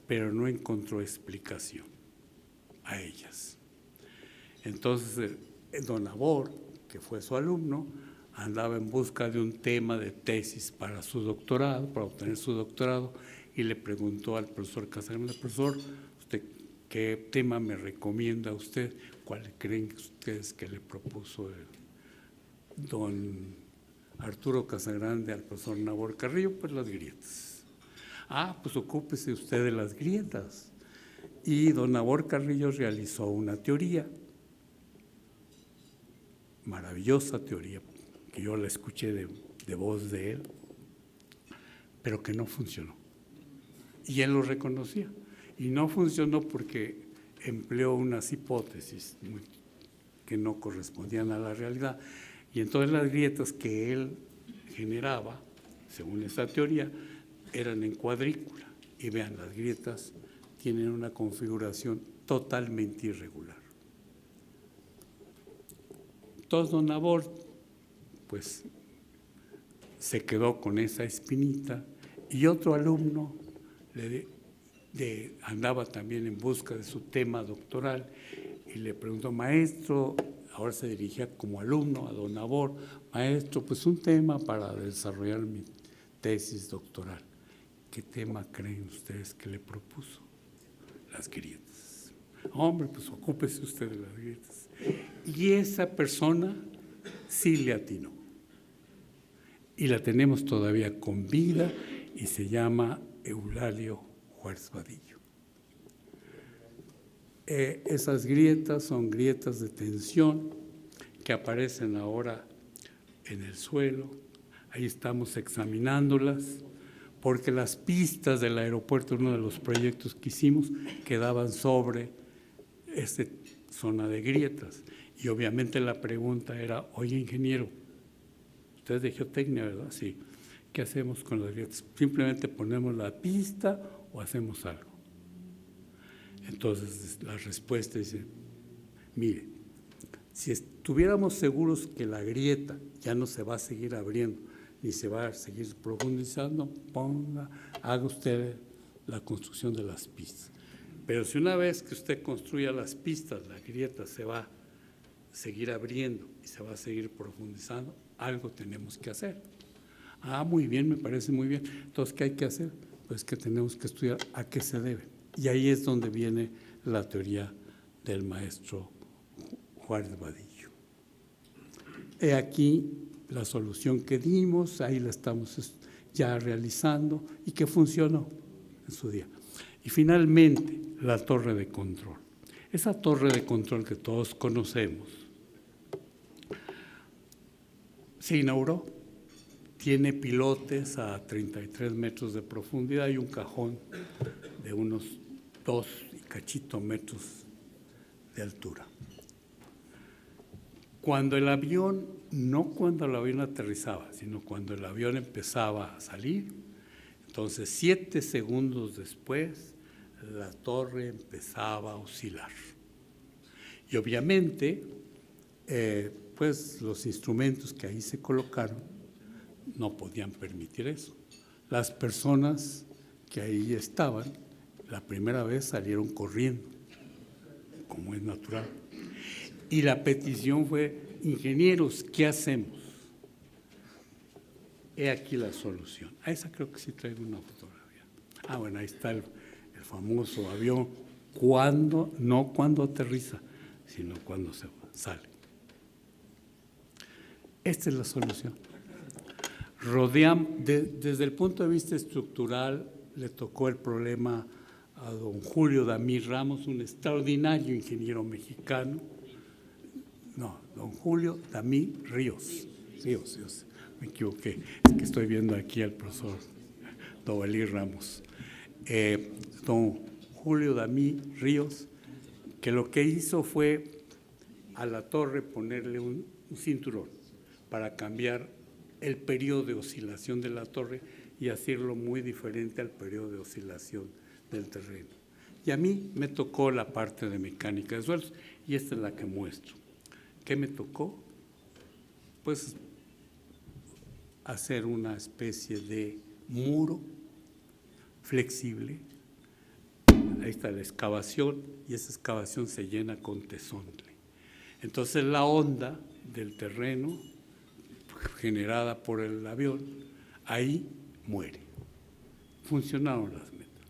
pero no encontró explicación a ellas. Entonces, don Nabor, que fue su alumno, andaba en busca de un tema de tesis para su doctorado, para obtener su doctorado, y le preguntó al profesor Casagrande: profesor, ¿usted qué tema me recomienda usted? ¿Cuál creen ustedes que le propuso don Arturo Casagrande al profesor Nabor Carrillo, pues las grietas. Pues ocúpese usted de las grietas. Y don Nabor Carrillo realizó una teoría, maravillosa teoría, que yo la escuché de voz de él, pero que no funcionó. Y él lo reconocía. Y no funcionó porque empleó unas hipótesis que no correspondían a la realidad. Y entonces las grietas que él generaba, según esa teoría, eran en cuadrícula. Y vean, las grietas tienen una configuración totalmente irregular. Entonces don Nabor, pues, se quedó con esa espinita, y otro alumno andaba también en busca de su tema doctoral y le preguntó: maestro, ahora se dirigía como alumno a don Nabor, maestro, pues un tema para desarrollar mi tesis doctoral. ¿Qué tema creen ustedes que le propuso? Las grietas. Hombre, pues ocúpese usted de las grietas. Y esa persona sí le atinó. Y la tenemos todavía con vida y se llama Eulalio Juárez Vadillo. Esas grietas son grietas de tensión que aparecen ahora en el suelo. Ahí estamos examinándolas, porque las pistas del aeropuerto, uno de los proyectos que hicimos, quedaban sobre esta zona de grietas. Y obviamente la pregunta era: oye, ingeniero, usted es de geotecnia, ¿verdad? Sí. ¿Qué hacemos con las grietas? ¿Simplemente ponemos la pista o hacemos algo? Entonces la respuesta dice: mire, si estuviéramos seguros que la grieta ya no se va a seguir abriendo ni se va a seguir profundizando, haga usted la construcción de las pistas. Pero si una vez que usted construya las pistas, la grieta se va a seguir abriendo y se va a seguir profundizando, algo tenemos que hacer. Muy bien, me parece muy bien. Entonces, ¿qué hay que hacer? Pues que tenemos que estudiar a qué se debe. Y ahí es donde viene la teoría del maestro Juárez Vadillo. He aquí la solución que dimos, ahí la estamos ya realizando y que funcionó en su día. Y finalmente, la torre de control. Esa torre de control que todos conocemos se inauguró. Tiene pilotes a 33 metros de profundidad y un cajón de unos 2 y cachito metros de altura. Cuando el avión, no cuando el avión aterrizaba, sino cuando el avión empezaba a salir, entonces 7 segundos después la torre empezaba a oscilar. Y obviamente, pues los instrumentos que ahí se colocaron no podían permitir eso. Las personas que ahí estaban, la primera vez salieron corriendo, como es natural. Y la petición fue: ingenieros, ¿qué hacemos? He aquí la solución. A esa creo que sí traigo una fotografía. Bueno, ahí está el famoso avión, no cuando aterriza, sino cuando se sale. Esta es la solución. Desde el punto de vista estructural, le tocó el problema a don Julio Damí Ramos, un extraordinario ingeniero mexicano. No, don Julio Damí Ríos, me equivoqué, es que estoy viendo aquí al profesor Dovalí Ramos. Don Julio Damí Ríos, que lo que hizo fue a la torre ponerle un cinturón para cambiar el periodo de oscilación de la torre y hacerlo muy diferente al periodo de oscilación del terreno. Y a mí me tocó la parte de mecánica de suelos, y esta es la que muestro. ¿Qué me tocó? Pues hacer una especie de muro flexible. Ahí está la excavación, y esa excavación se llena con tesontle. Entonces la onda del terreno generada por el avión, ahí muere. Funcionaron las metas.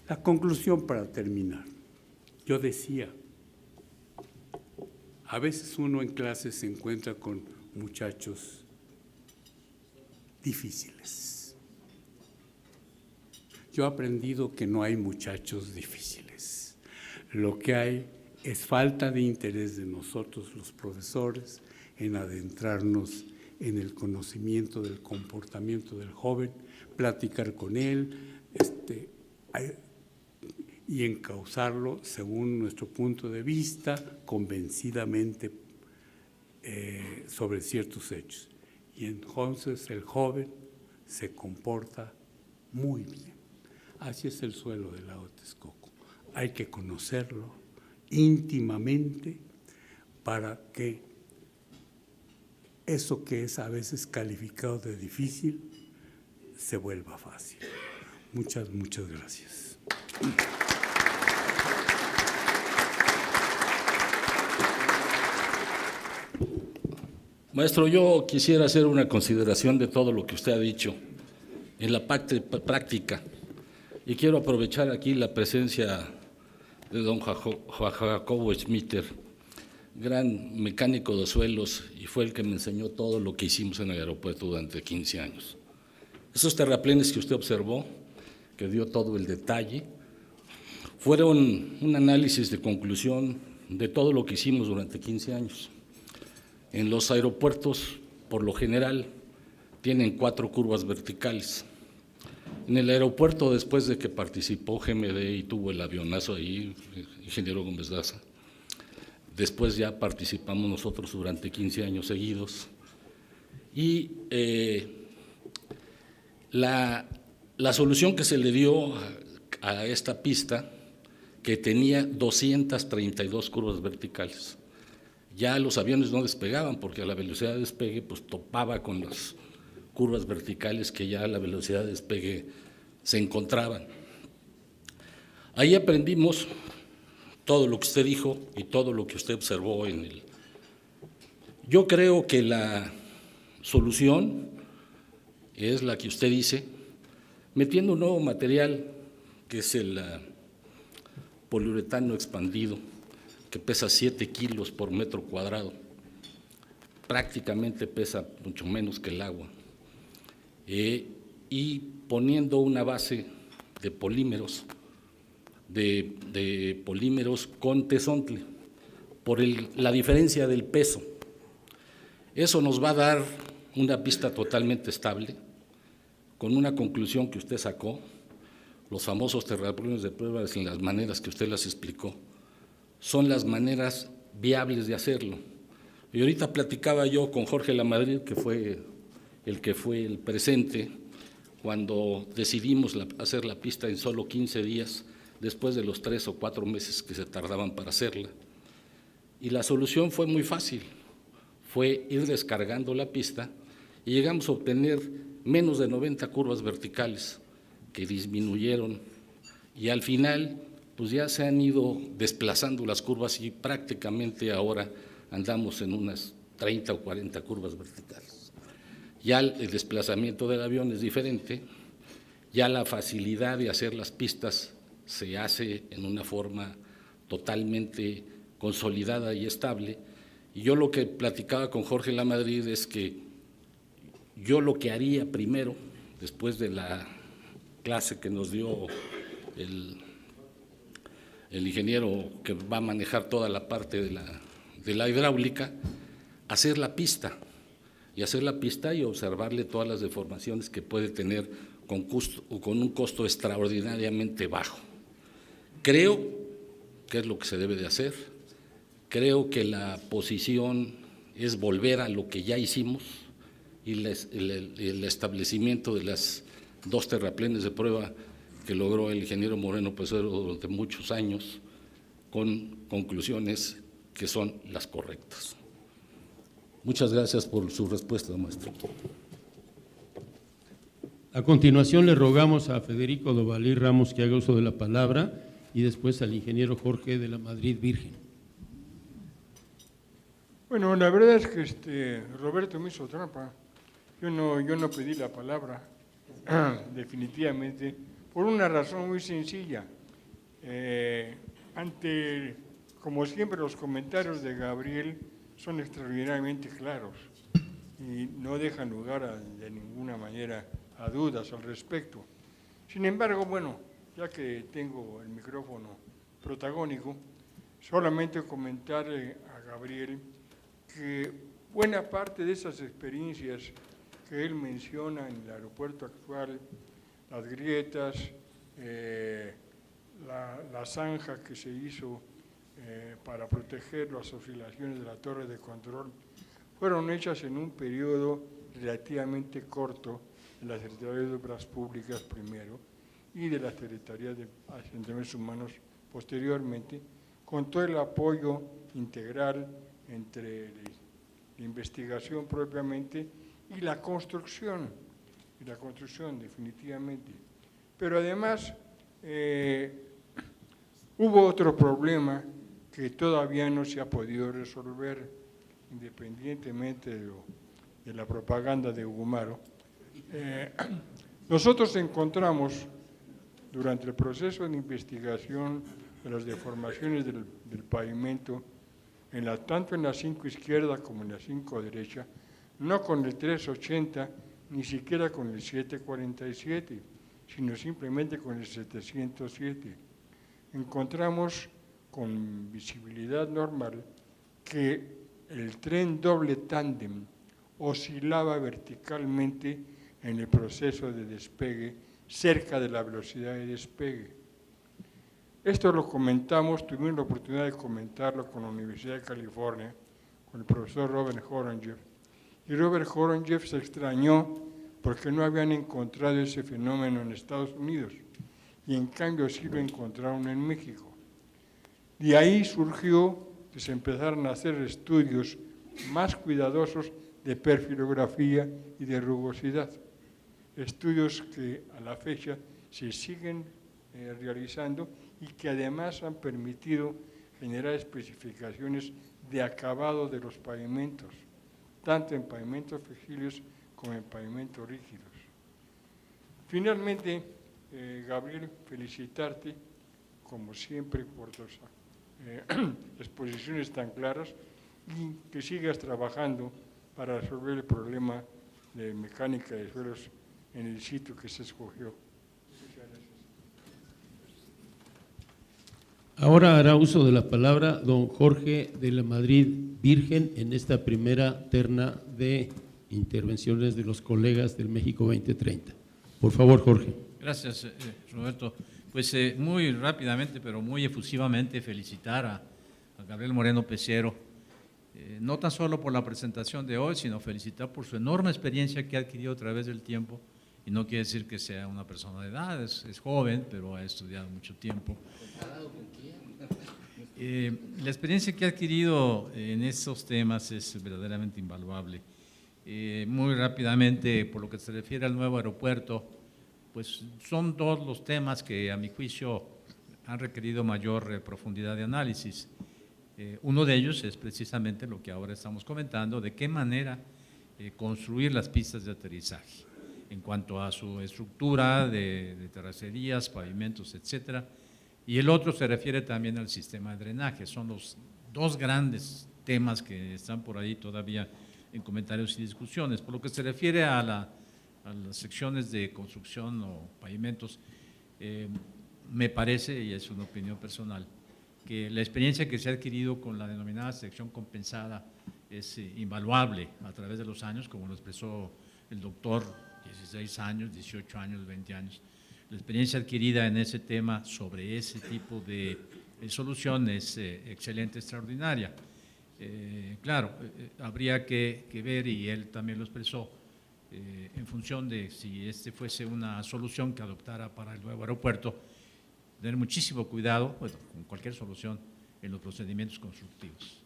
La conclusión para terminar. Yo decía, A veces uno en clase se encuentra con muchachos difíciles. Yo he aprendido que no hay muchachos difíciles. Lo que hay es falta de interés de nosotros, los profesores, en adentrarnos en el conocimiento del comportamiento del joven, platicar con él, y encauzarlo según nuestro punto de vista, convencidamente sobre ciertos hechos. Y entonces el joven se comporta muy bien. Así es el suelo del lago Texcoco. Hay que conocerlo íntimamente para que eso que es a veces calificado de difícil se vuelva fácil. Muchas gracias. Maestro, yo quisiera hacer una consideración de todo lo que usted ha dicho en la parte práctica y quiero aprovechar aquí la presencia de don Jacobo Schmitter, gran mecánico de suelos y fue el que me enseñó todo lo que hicimos en el aeropuerto durante 15 años. Esos terraplenes que usted observó, que dio todo el detalle, fueron un análisis de conclusión de todo lo que hicimos durante 15 años. En los aeropuertos, por lo general, tienen 4 curvas verticales. En el aeropuerto, después de que participó GMD y tuvo el avionazo ahí, el ingeniero Gómez Daza, después ya participamos nosotros durante 15 años seguidos. Y la solución que se le dio a esta pista, que tenía 232 curvas verticales, ya los aviones no despegaban porque a la velocidad de despegue pues topaba con las curvas verticales que ya a la velocidad de despegue se encontraban. Ahí aprendimos todo lo que usted dijo y todo lo que usted observó en el… Yo creo que la solución es la que usted dice, metiendo un nuevo material que es el poliuretano expandido, que pesa 7 kilos por metro cuadrado, prácticamente pesa mucho menos que el agua, y poniendo una base de polímeros, de polímeros con tezontle, por la diferencia del peso. Eso nos va a dar una pista totalmente estable, con una conclusión que usted sacó, los famosos terraplenes de prueba, en las maneras que usted las explicó, son las maneras viables de hacerlo. Y ahorita platicaba yo con Jorge Lamadrid, que fue el presente, cuando decidimos hacer la pista en solo 15 días, después de los 3 o 4 meses que se tardaban para hacerla. Y la solución fue muy fácil, fue ir descargando la pista y llegamos a obtener menos de 90 curvas verticales que disminuyeron y al final pues ya se han ido desplazando las curvas y prácticamente ahora andamos en unas 30 o 40 curvas verticales. Ya el desplazamiento del avión es diferente, ya la facilidad de hacer las pistas se hace en una forma totalmente consolidada y estable. Y yo lo que platicaba con Jorge Lamadrid es que yo lo que haría primero, después de la clase que nos dio el ingeniero que va a manejar toda la parte de la hidráulica, hacer la pista y observarle todas las deformaciones que puede tener con un costo extraordinariamente bajo. Creo que es lo que se debe de hacer, creo que la posición es volver a lo que ya hicimos y el establecimiento de las 2 terraplenes de prueba que logró el ingeniero Moreno Pesero durante muchos años, con conclusiones que son las correctas. Muchas gracias por su respuesta, maestro. A continuación le rogamos a Federico Dovalí Ramos que haga uso de la palabra y después al ingeniero Jorge de Lamadrid Virgen. Bueno, la verdad es que Roberto me hizo trampa. Yo no pedí la palabra, definitivamente, por una razón muy sencilla. Ante como siempre, los comentarios de Gabriel son extraordinariamente claros y no dejan lugar de ninguna manera a dudas al respecto. Sin embargo, bueno, ya que tengo el micrófono protagónico, solamente comentarle a Gabriel que buena parte de esas experiencias que él menciona en el aeropuerto actual, las grietas, la zanja que se hizo para proteger las oscilaciones de la torre de control, fueron hechas en un periodo relativamente corto en la Secretaría de Obras Públicas primero y de la Secretaría de Asentamientos Humanos posteriormente, con todo el apoyo integral entre la investigación propiamente y la construcción definitivamente. Pero además hubo otro problema que todavía no se ha podido resolver, independientemente de la propaganda de Hugumaro. Nosotros encontramos, durante el proceso de investigación de las deformaciones del pavimento, tanto en la 5 izquierda como en la 5 derecha, no con el 380, ni siquiera con el 747, sino simplemente con el 707. Encontramos con visibilidad normal que el tren doble tándem oscilaba verticalmente en el proceso de despegue cerca de la velocidad de despegue. Esto lo comentamos, tuvimos la oportunidad de comentarlo con la Universidad de California, con el profesor Robert Horanger, y Robert Horanger se extrañó porque no habían encontrado ese fenómeno en Estados Unidos, y en cambio sí lo encontraron en México. De ahí surgió que se empezaron a hacer estudios más cuidadosos de perfilografía y de rugosidad, estudios que a la fecha se siguen realizando y que además han permitido generar especificaciones de acabado de los pavimentos, tanto en pavimentos flexibles como en pavimentos rígidos. Finalmente, Gabriel, felicitarte, como siempre, por tus exposiciones tan claras y que sigas trabajando para resolver el problema de mecánica de suelos en el sitio que se escogió. Muchas gracias. Ahora hará uso de la palabra don Jorge de la Madrid Virgen en esta primera terna de intervenciones de los colegas del México 2030. Por favor, Jorge. Gracias, Roberto. Pues muy rápidamente, pero muy efusivamente, felicitar a Gabriel Moreno Peciero, no tan solo por la presentación de hoy, sino felicitar por su enorme experiencia que ha adquirido a través del tiempo, y no quiere decir que sea una persona de edad, es joven, pero ha estudiado mucho tiempo. La experiencia que ha adquirido en estos temas es verdaderamente invaluable. Muy rápidamente, por lo que se refiere al nuevo aeropuerto, pues son dos los temas que a mi juicio han requerido mayor profundidad de análisis. Uno de ellos es precisamente lo que ahora estamos comentando, de qué manera construir las pistas de aterrizaje en cuanto a su estructura de terracerías, pavimentos, etcétera. Y el otro se refiere también al sistema de drenaje. Son los dos grandes temas que están por ahí todavía en comentarios y discusiones. Por lo que se refiere a las secciones de construcción o pavimentos, me parece, y es una opinión personal, que la experiencia que se ha adquirido con la denominada sección compensada es invaluable a través de los años, como lo expresó el doctor, 16 años, 18 años, 20 años. La experiencia adquirida en ese tema sobre ese tipo de solución es excelente, extraordinaria. Claro, habría que ver, y él también lo expresó, en función de si este fuese una solución que adoptara para el nuevo aeropuerto, tener muchísimo cuidado, bueno, con cualquier solución, en los procedimientos constructivos.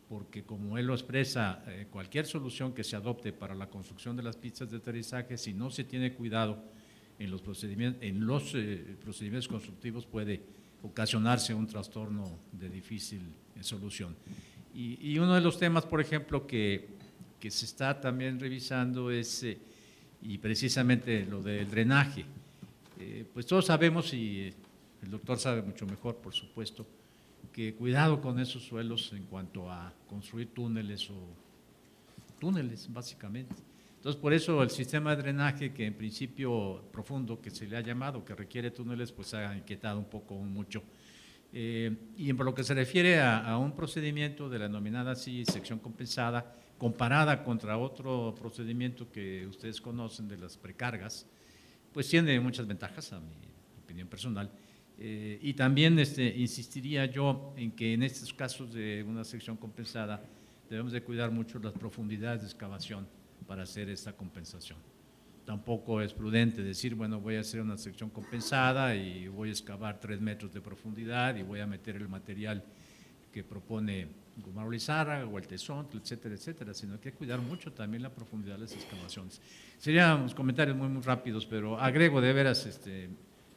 Porque como él lo expresa, cualquier solución que se adopte para la construcción de las pistas de aterrizaje, si no se tiene cuidado en los procedimientos constructivos, puede ocasionarse un trastorno de difícil solución. Y uno de los temas, por ejemplo, que se está también revisando es, y precisamente lo del drenaje. Pues todos sabemos, y el doctor sabe mucho mejor, por supuesto, que cuidado con esos suelos en cuanto a construir túneles básicamente. Entonces, por eso el sistema de drenaje, que en principio profundo, que se le ha llamado, que requiere túneles, pues ha inquietado un poco, mucho. Y por lo que se refiere a un procedimiento de la denominada así sección compensada, comparada contra otro procedimiento que ustedes conocen de las precargas, pues tiene muchas ventajas, a mi opinión personal. Y también insistiría yo en que en estos casos de una sección compensada debemos de cuidar mucho las profundidades de excavación para hacer esta compensación. Tampoco es prudente decir, bueno, voy a hacer una sección compensada y voy a excavar 3 metros de profundidad y voy a meter el material que propone Gumaro Lizárraga o el Tesón, etcétera, etcétera, sino que hay que cuidar mucho también la profundidad de las excavaciones. Serían unos comentarios muy rápidos, pero agrego de veras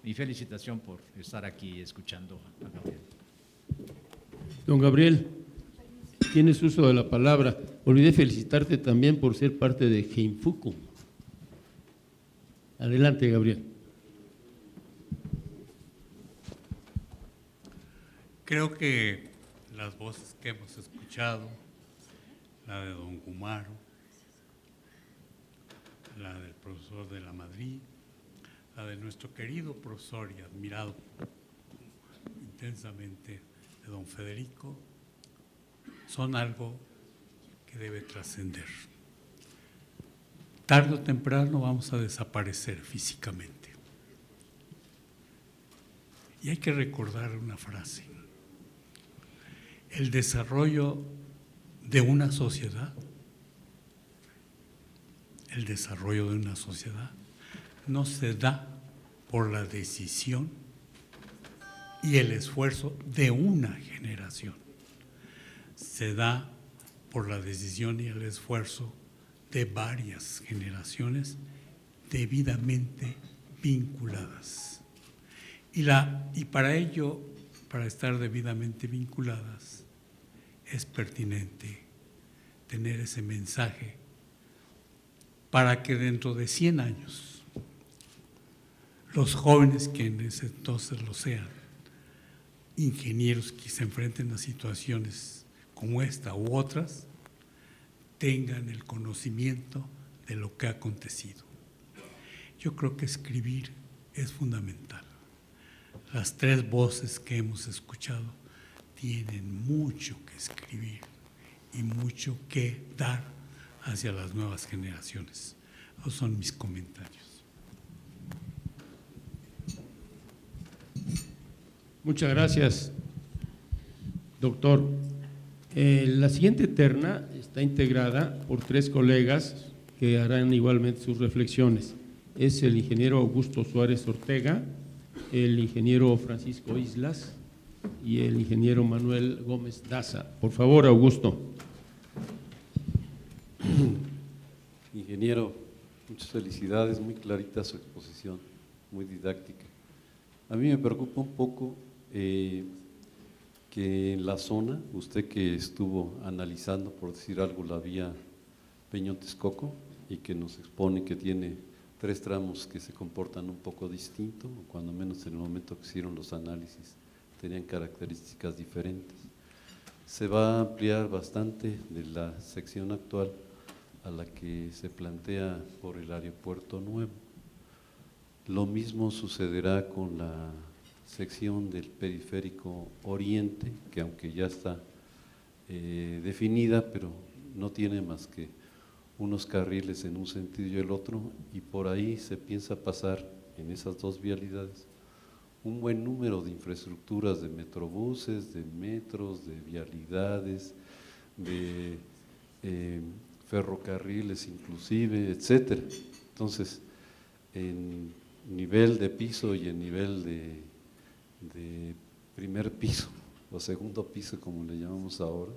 mi felicitación por estar aquí escuchando a Gabriel. Don Gabriel, tienes uso de la palabra. Olvidé felicitarte también por ser parte de Heinfuku. Adelante, Gabriel. Creo que las voces que hemos escuchado, la de don Gumaro, la del profesor de la Madrid, la de nuestro querido profesor y admirado intensamente de don Federico, son algo que debe trascender. Tarde o temprano vamos a desaparecer físicamente. Y hay que recordar una frase: el desarrollo de una sociedad, no se da por la decisión y el esfuerzo de una generación, se da por la decisión y el esfuerzo de varias generaciones debidamente vinculadas. Y para ello, para estar debidamente vinculadas, es pertinente tener ese mensaje para que dentro de 100 años los jóvenes que en ese entonces lo sean, ingenieros que se enfrenten a situaciones como esta u otras, tengan el conocimiento de lo que ha acontecido. Yo creo que escribir es fundamental. Las 3 voces que hemos escuchado tienen mucho que escribir y mucho que dar hacia las nuevas generaciones. Esos son mis comentarios. Muchas gracias, doctor. La siguiente terna está integrada por 3 colegas que harán igualmente sus reflexiones. Es el ingeniero Augusto Suárez Ortega, el ingeniero Francisco Islas y el ingeniero Manuel Gómez Daza. Por favor, Augusto. Ingeniero, muchas felicidades, muy clarita su exposición, muy didáctica. A mí me preocupa un poco que en la zona, usted que estuvo analizando, por decir algo, la vía Peñón-Texcoco y que nos expone que tiene 3 tramos que se comportan un poco distinto, o cuando menos en el momento que hicieron los análisis tenían características diferentes. Se va a ampliar bastante de la sección actual a la que se plantea por el aeropuerto nuevo. Lo mismo sucederá con la sección del periférico oriente, que aunque ya está definida, pero no tiene más que unos carriles en un sentido y el otro, y por ahí se piensa pasar en esas 2 vialidades un buen número de infraestructuras de metrobuses, de metros, de vialidades, de ferrocarriles inclusive, etcétera. Entonces, en nivel de piso y en nivel de primer piso o segundo piso, como le llamamos ahora,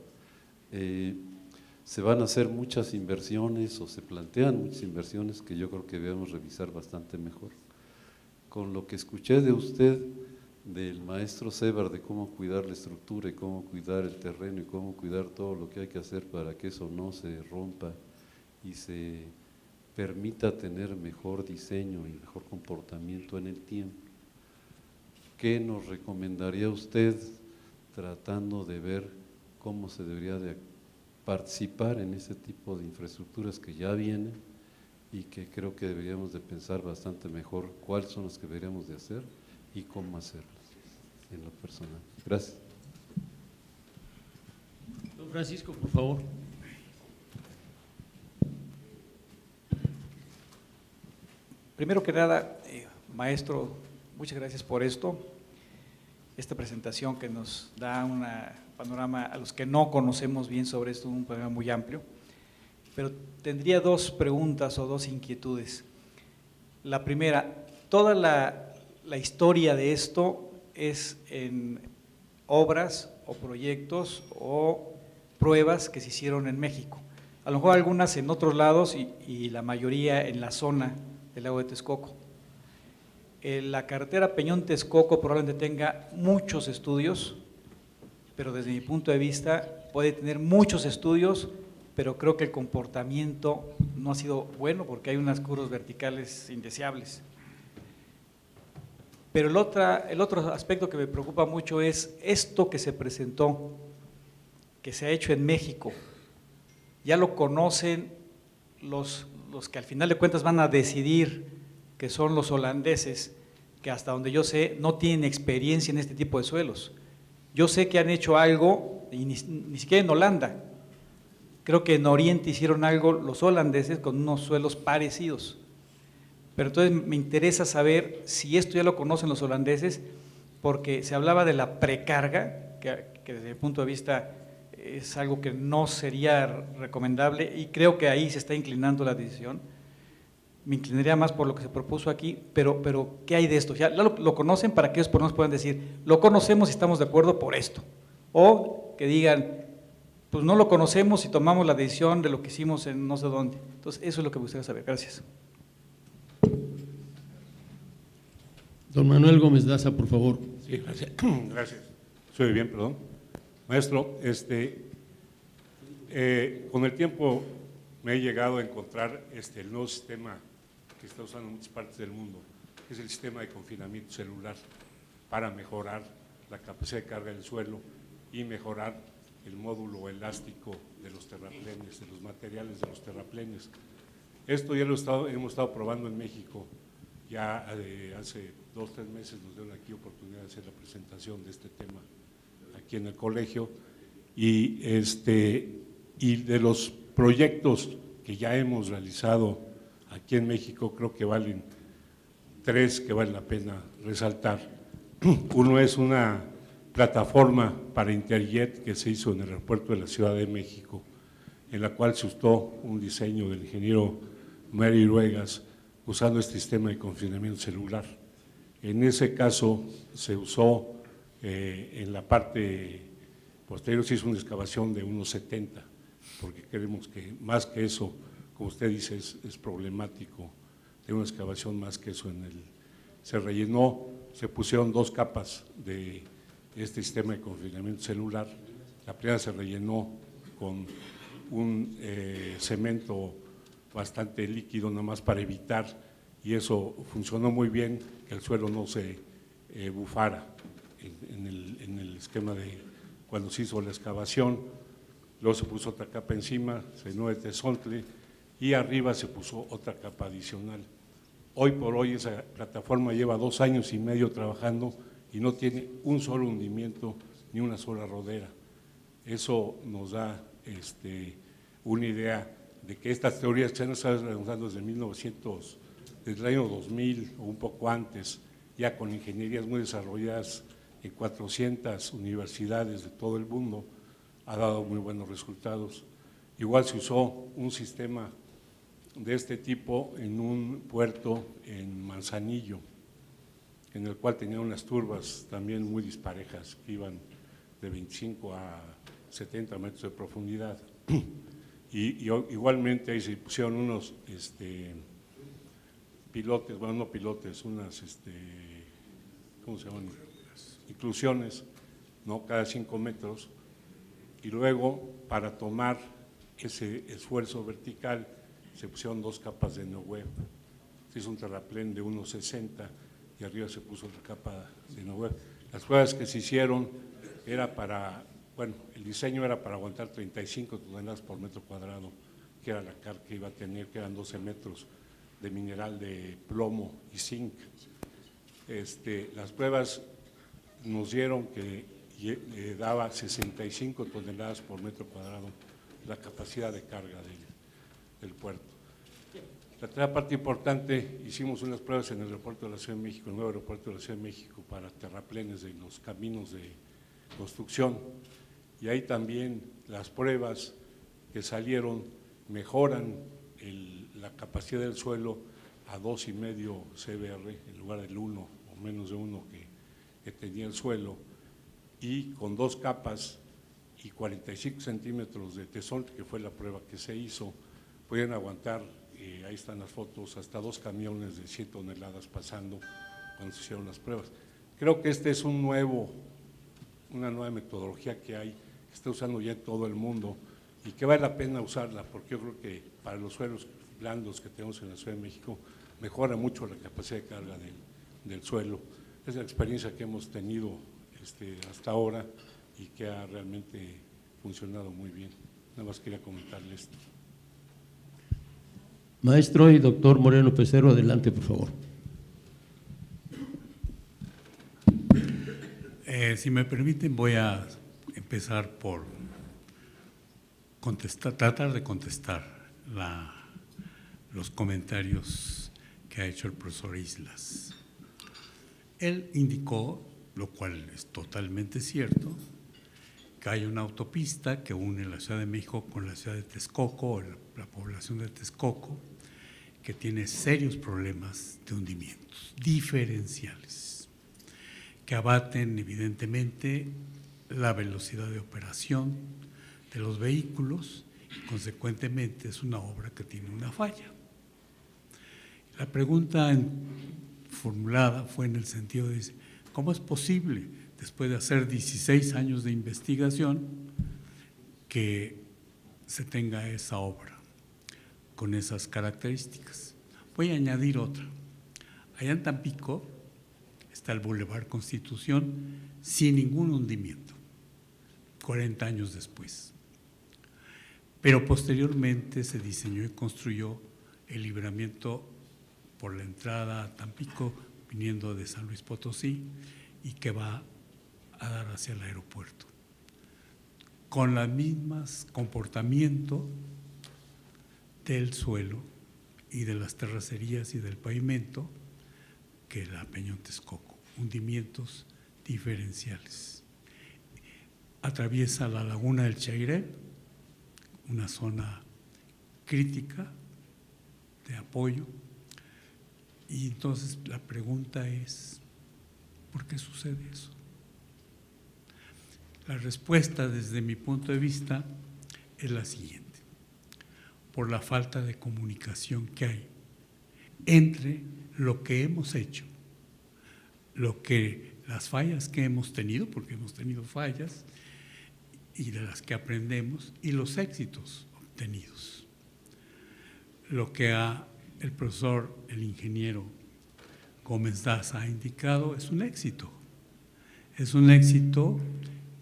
se van a hacer muchas inversiones o se plantean muchas inversiones que yo creo que debemos revisar bastante mejor. Con lo que escuché de usted, del maestro Sebar, de cómo cuidar la estructura y cómo cuidar el terreno y cómo cuidar todo lo que hay que hacer para que eso no se rompa y se permita tener mejor diseño y mejor comportamiento en el tiempo, ¿qué nos recomendaría usted tratando de ver cómo se debería de participar en ese tipo de infraestructuras que ya vienen y que creo que deberíamos de pensar bastante mejor cuáles son las que deberíamos de hacer y cómo hacerlas en lo personal. Gracias. Don Francisco, por favor. Primero que nada, maestro, muchas gracias por esta presentación que nos da un panorama a los que no conocemos bien sobre esto, un panorama muy amplio. Pero tendría dos preguntas o dos inquietudes. La primera, toda la historia de esto es en obras o proyectos o pruebas que se hicieron en México. A lo mejor algunas en otros lados y la mayoría en la zona del lago de Texcoco. La carretera Peñón-Texcoco probablemente tenga muchos estudios, pero desde mi punto de vista puede tener muchos estudios, pero creo que el comportamiento no ha sido bueno porque hay unas curvas verticales indeseables. Pero el otro aspecto que me preocupa mucho es esto que se presentó, que se ha hecho en México. Ya lo conocen los que al final de cuentas van a decidir, que son los holandeses, que hasta donde yo sé no tienen experiencia en este tipo de suelos. Yo sé que han hecho algo, y ni siquiera en Holanda, creo que en Oriente hicieron algo los holandeses con unos suelos parecidos. Pero entonces me interesa saber si esto ya lo conocen los holandeses, porque se hablaba de la precarga, que desde mi punto de vista es algo que no sería recomendable y creo que ahí se está inclinando la decisión. Me inclinaría más por lo que se propuso aquí, pero ¿qué hay de esto? ¿Ya lo conocen para que ellos por lo menos puedan decir, lo conocemos y estamos de acuerdo por esto? O que digan, pues no lo conocemos y tomamos la decisión de lo que hicimos en no sé dónde. Entonces, eso es lo que me gustaría saber. Gracias. Don Manuel Gómez Daza, por favor. Sí, gracias. Gracias. ¿Se oye bien, perdón? Maestro, con el tiempo me he llegado a encontrar el nuevo sistema que está usando en muchas partes del mundo, que es el sistema de confinamiento celular, para mejorar la capacidad de carga del suelo y mejorar el módulo elástico de los terraplenes, de los materiales de los terraplenes. Esto ya hemos estado probando en México, ya hace 2 o 3 meses nos dieron aquí oportunidad de hacer la presentación de este tema aquí en el colegio, y de los proyectos que ya hemos realizado aquí en México, creo que valen 3 que vale la pena resaltar. Uno es una plataforma para Interjet que se hizo en el aeropuerto de la Ciudad de México, en la cual se usó un diseño del ingeniero Mary Ruegas usando este sistema de confinamiento celular. En ese caso se usó en la parte posterior, se hizo una excavación de unos 70, porque creemos que más que eso, como usted dice, es problemático de una excavación más que eso. Se rellenó, se pusieron 2 capas de este sistema de confinamiento celular. La primera se rellenó con un cemento bastante líquido, nada más para evitar, y eso funcionó muy bien, que el suelo no se bufara en el esquema de cuando se hizo la excavación. Luego se puso otra capa encima, se llenó de tezontle y arriba se puso otra capa adicional. Hoy por hoy esa plataforma lleva 2 años y medio trabajando y no tiene un solo hundimiento ni una sola rodera. Eso nos da una idea de que estas teorías que se han estado realizando desde el año 2000 o un poco antes, ya con ingenierías muy desarrolladas en 400 universidades de todo el mundo, ha dado muy buenos resultados. Igual se usó un sistema de este tipo en un puerto en Manzanillo, en el cual tenía unas turbas también muy disparejas, que iban de 25 a 70 metros de profundidad. Y igualmente ahí se pusieron unos pilotes, bueno, no pilotes, unas, ¿cómo se llaman? Inclusiones, ¿no? Cada 5 metros. Y luego, para tomar ese esfuerzo vertical, se pusieron 2 capas de NeoWeb. Se hizo un terraplén de 1,60 y arriba se puso otra capa de NeoWeb. Las pruebas que se hicieron era para, bueno, el diseño era para aguantar 35 toneladas por metro cuadrado, que era la carga que iba a tener, que eran 12 metros de mineral de plomo y zinc. Las pruebas nos dieron que daba 65 toneladas por metro cuadrado la capacidad de carga del puerto. La otra parte importante, hicimos unas pruebas en el aeropuerto de la Ciudad de México, el nuevo aeropuerto de la Ciudad de México, para terraplenes de los caminos de construcción, y ahí también las pruebas que salieron mejoran la capacidad del suelo a 2,5 CBR en lugar del 1 o menos de 1 que tenía el suelo, y con 2 capas y 45 centímetros de tesón, que fue la prueba que se hizo, pueden aguantar, ahí están las fotos, hasta 2 camiones de 100 toneladas pasando cuando se hicieron las pruebas. Creo que este es una nueva metodología que hay, que está usando ya en todo el mundo y que vale la pena usarla, porque yo creo que para los suelos blandos que tenemos en la Ciudad de México mejora mucho la capacidad de carga del suelo. Es la experiencia que hemos tenido hasta ahora y que ha realmente funcionado muy bien. Nada más quería comentarle esto. Maestro y doctor Moreno Pecero, adelante, por favor. Si me permiten, voy a empezar por tratar de contestar los comentarios que ha hecho el profesor Islas. Él indicó, lo cual es totalmente cierto, que hay una autopista que une la Ciudad de México con la ciudad de Texcoco, o la población de Texcoco, que tiene serios problemas de hundimientos diferenciales, que abaten evidentemente la velocidad de operación de los vehículos y consecuentemente es una obra que tiene una falla. La pregunta formulada fue en el sentido de, ¿cómo es posible, después de hacer 16 años de investigación, que se tenga esa obra con esas características? Voy a añadir otra. Allá en Tampico está el Boulevard Constitución sin ningún hundimiento, 40 años después. Pero posteriormente se diseñó y construyó el libramiento por la entrada a Tampico, viniendo de San Luis Potosí, y que va a dar hacia el aeropuerto, con los mismos comportamientos del suelo y de las terracerías y del pavimento que la Peñón Texcoco, hundimientos diferenciales. Atraviesa la laguna del Chairé, una zona crítica de apoyo, y entonces la pregunta es, ¿por qué sucede eso? La respuesta desde mi punto de vista es la siguiente: por la falta de comunicación que hay entre lo que hemos hecho, las fallas que hemos tenido, porque hemos tenido fallas y de las que aprendemos, y los éxitos obtenidos. Lo que el profesor, el ingeniero Gómez Daza ha indicado es un éxito. Es un éxito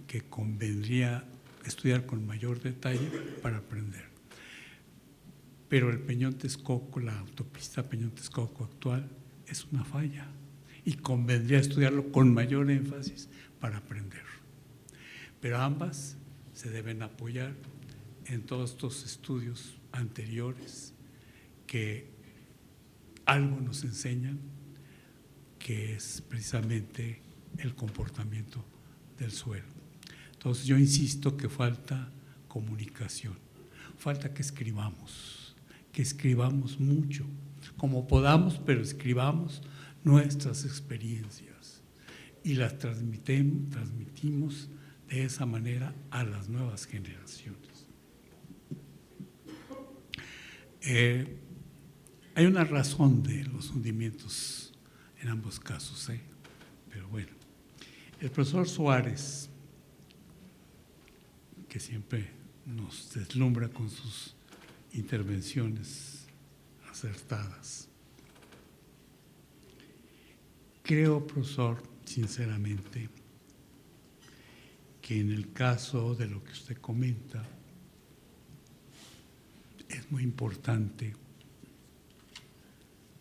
que convendría estudiar con mayor detalle para aprender. Pero el Peñón Texcoco, la autopista Peñón Texcoco actual, es una falla y convendría estudiarlo con mayor énfasis para aprender. Pero ambas se deben apoyar en todos estos estudios anteriores que algo nos enseñan, que es precisamente el comportamiento del suelo. Entonces yo insisto que falta comunicación, falta que escribamos mucho, como podamos, pero escribamos nuestras experiencias y las transmitimos de esa manera a las nuevas generaciones. Hay una razón de los hundimientos en ambos casos, pero bueno. El profesor Suárez, que siempre nos deslumbra con sus intervenciones acertadas. Creo, profesor, sinceramente, que en el caso de lo que usted comenta, es muy importante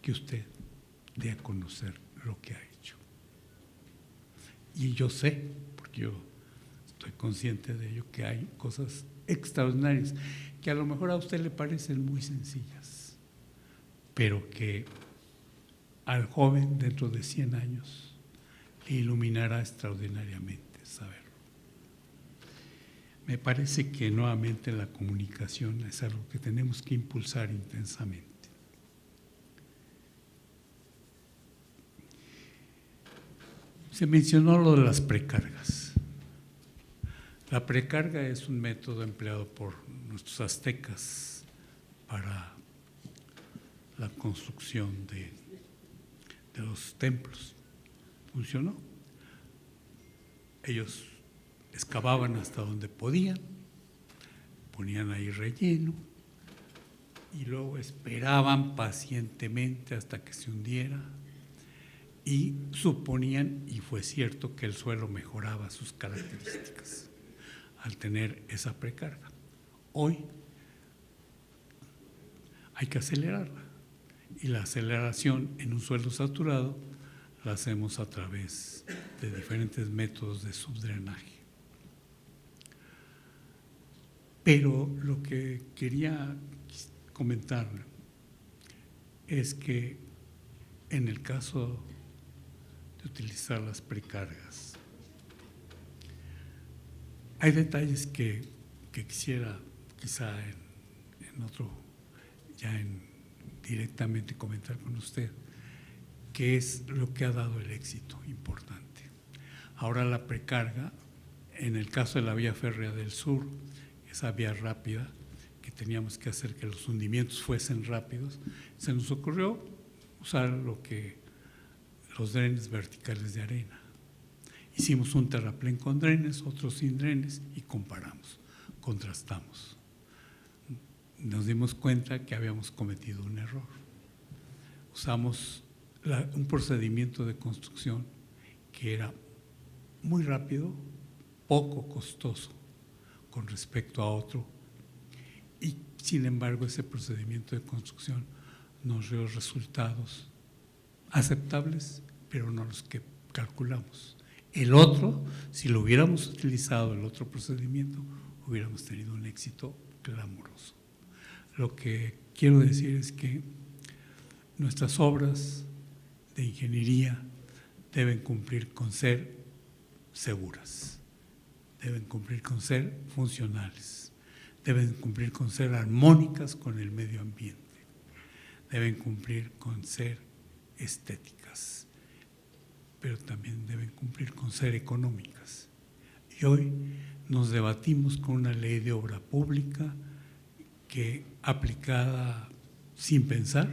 que usted dé a conocer lo que ha hecho. Y yo sé, porque yo estoy consciente de ello, que hay cosas extraordinarias que a lo mejor a usted le parecen muy sencillas, pero que al joven dentro de 100 años le iluminará extraordinariamente saberlo. Me parece que nuevamente la comunicación es algo que tenemos que impulsar intensamente. Se mencionó lo de las precargas. La precarga es un método empleado por nuestros aztecas para la construcción de los templos. Funcionó. Ellos excavaban hasta donde podían, ponían ahí relleno y luego esperaban pacientemente hasta que se hundiera y suponían, y fue cierto, que el suelo mejoraba sus características al tener esa precarga. Hoy hay que acelerarla y la aceleración en un suelo saturado la hacemos a través de diferentes métodos de subdrenaje. Pero lo que quería comentarle es que en el caso de utilizar las precargas, hay detalles que quisiera quizá en otro, directamente comentar con usted, que es lo que ha dado el éxito importante. Ahora la precarga, en el caso de la vía férrea del sur, esa vía rápida, que teníamos que hacer que los hundimientos fuesen rápidos, se nos ocurrió usar los drenes verticales de arena. Hicimos un terraplén con drenes, otro sin drenes y comparamos, contrastamos. Nos dimos cuenta que habíamos cometido un error. Usamos un procedimiento de construcción que era muy rápido, poco costoso con respecto a otro, y sin embargo ese procedimiento de construcción nos dio resultados aceptables, pero no los que calculamos. El otro, si lo hubiéramos utilizado, el otro procedimiento, hubiéramos tenido un éxito clamoroso. Lo que quiero decir es que nuestras obras de ingeniería deben cumplir con ser seguras, deben cumplir con ser funcionales, deben cumplir con ser armónicas con el medio ambiente, deben cumplir con ser estéticas, pero también deben cumplir con ser económicas. Y hoy nos debatimos con una ley de obra pública que, aplicada sin pensar,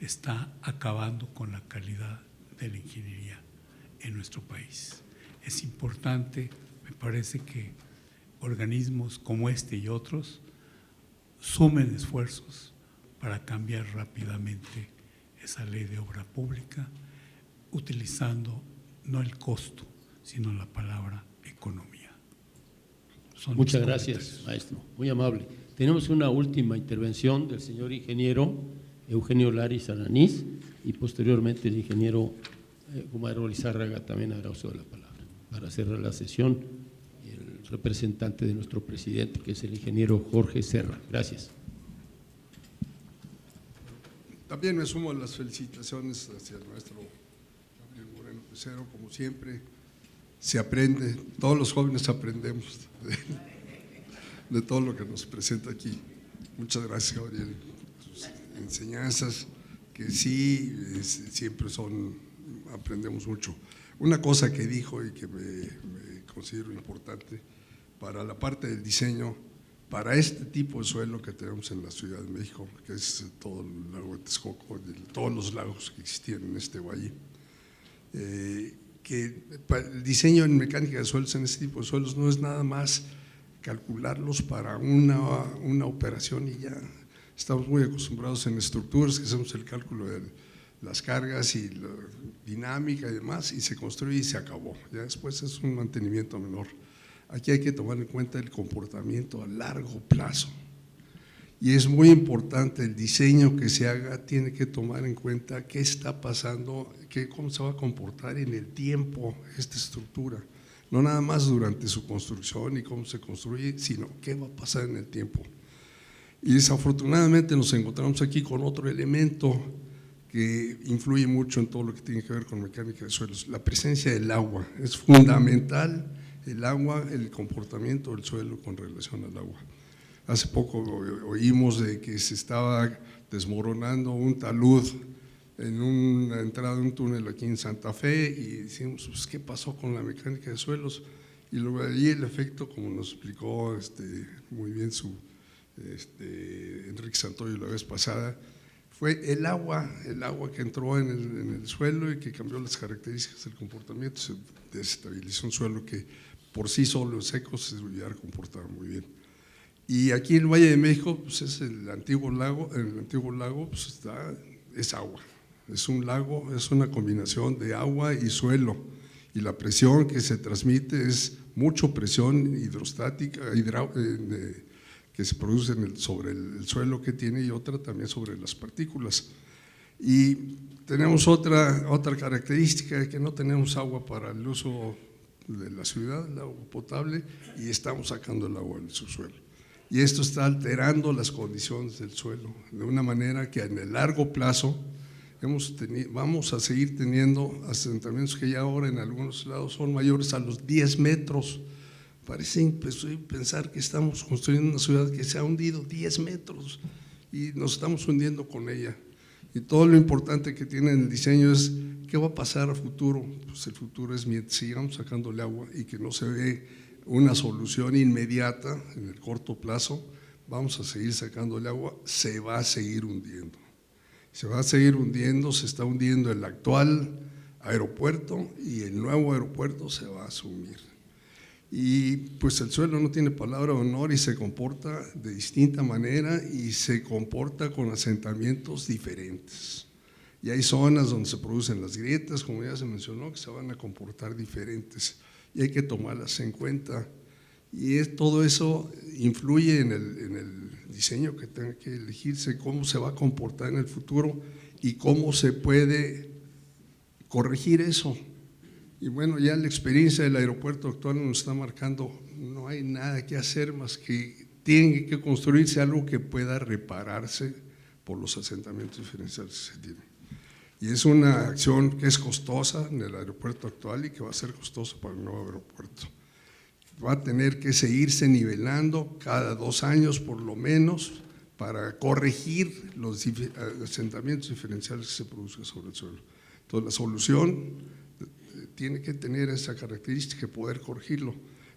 está acabando con la calidad de la ingeniería en nuestro país. Es importante, me parece, que organismos como este y otros sumen esfuerzos para cambiar rápidamente esa ley de obra pública, utilizando no el costo, sino la palabra economía. Muchas gracias, maestro, muy amable. Tenemos una última intervención del señor ingeniero Eugenio Laris Alanís y posteriormente el ingeniero Gumaro Lizárraga también hará uso de la palabra para cerrar la sesión, el representante de nuestro presidente, que es el ingeniero Jorge Serra. Gracias. También me sumo a las felicitaciones hacia el maestro Gabriel Moreno Pecero. Como siempre, se aprende, todos los jóvenes aprendemos de todo lo que nos presenta aquí. Muchas gracias, Gabriel. Sus enseñanzas, que sí, siempre aprendemos mucho. Una cosa que dijo y que me considero importante para la parte del diseño, para este tipo de suelo que tenemos en la Ciudad de México, que es todo el lago de Texcoco, todos los lagos que existían en este valle, que el diseño en mecánica de suelos en este tipo de suelos no es nada más calcularlos para una operación y ya. Estamos muy acostumbrados en estructuras que hacemos el cálculo de las cargas y la dinámica y demás, y se construye y se acabó. Ya después es un mantenimiento menor. Aquí hay que tomar en cuenta el comportamiento a largo plazo. Y es muy importante, el diseño que se haga tiene que tomar en cuenta qué está pasando, cómo se va a comportar en el tiempo esta estructura. No nada más durante su construcción y cómo se construye, sino qué va a pasar en el tiempo. Y desafortunadamente nos encontramos aquí con otro elemento que influye mucho en todo lo que tiene que ver con mecánica de suelos, la presencia del agua. Es fundamental el agua, el comportamiento del suelo con relación al agua. Hace poco oímos de que se estaba desmoronando un talud en una entrada de un túnel aquí en Santa Fe y decimos, pues, ¿qué pasó con la mecánica de suelos? Y luego allí el efecto, como nos explicó muy bien Enrique Santoyo la vez pasada, fue el agua que entró en el suelo y que cambió las características del comportamiento, se desestabilizó un suelo que por sí solo seco se debería comportar muy bien. Y aquí en el Valle de México, pues es el antiguo lago pues es agua, es un lago, es una combinación de agua y suelo, y la presión que se transmite es mucha presión hidrostática, que se produce sobre el suelo que tiene y otra también sobre las partículas. Y tenemos otra característica, que no tenemos agua para el uso de la ciudad, el agua potable, y estamos sacando el agua del subsuelo. Y esto está alterando las condiciones del suelo de una manera que en el largo plazo vamos a seguir teniendo asentamientos que ya ahora en algunos lados son mayores a los 10 metros. Parece pensar que estamos construyendo una ciudad que se ha hundido 10 metros y nos estamos hundiendo con ella. Y todo lo importante que tiene el diseño es qué va a pasar a futuro. Pues el futuro es mientras sigamos sacándole agua y que no se ve una solución inmediata en el corto plazo, vamos a seguir sacándole agua, se va a seguir hundiendo. Se va a seguir hundiendo, se está hundiendo el actual aeropuerto y el nuevo aeropuerto se va a sumir. Y pues el suelo no tiene palabra de honor y se comporta de distinta manera y se comporta con asentamientos diferentes. Y hay zonas donde se producen las grietas, como ya se mencionó, que se van a comportar diferentes y hay que tomarlas en cuenta. Y todo eso influye en el diseño que tenga que elegirse, cómo se va a comportar en el futuro y cómo se puede corregir eso. Y bueno, ya la experiencia del aeropuerto actual nos está marcando, no hay nada que hacer más que tiene que construirse algo que pueda repararse por los asentamientos diferenciales que se tienen. Y es una acción que es costosa en el aeropuerto actual y que va a ser costosa para el nuevo aeropuerto. Va a tener que seguirse nivelando cada 2 años por lo menos para corregir los asentamientos diferenciales que se producen sobre el suelo. Entonces la solución tiene que tener esa característica de poder corregirlo.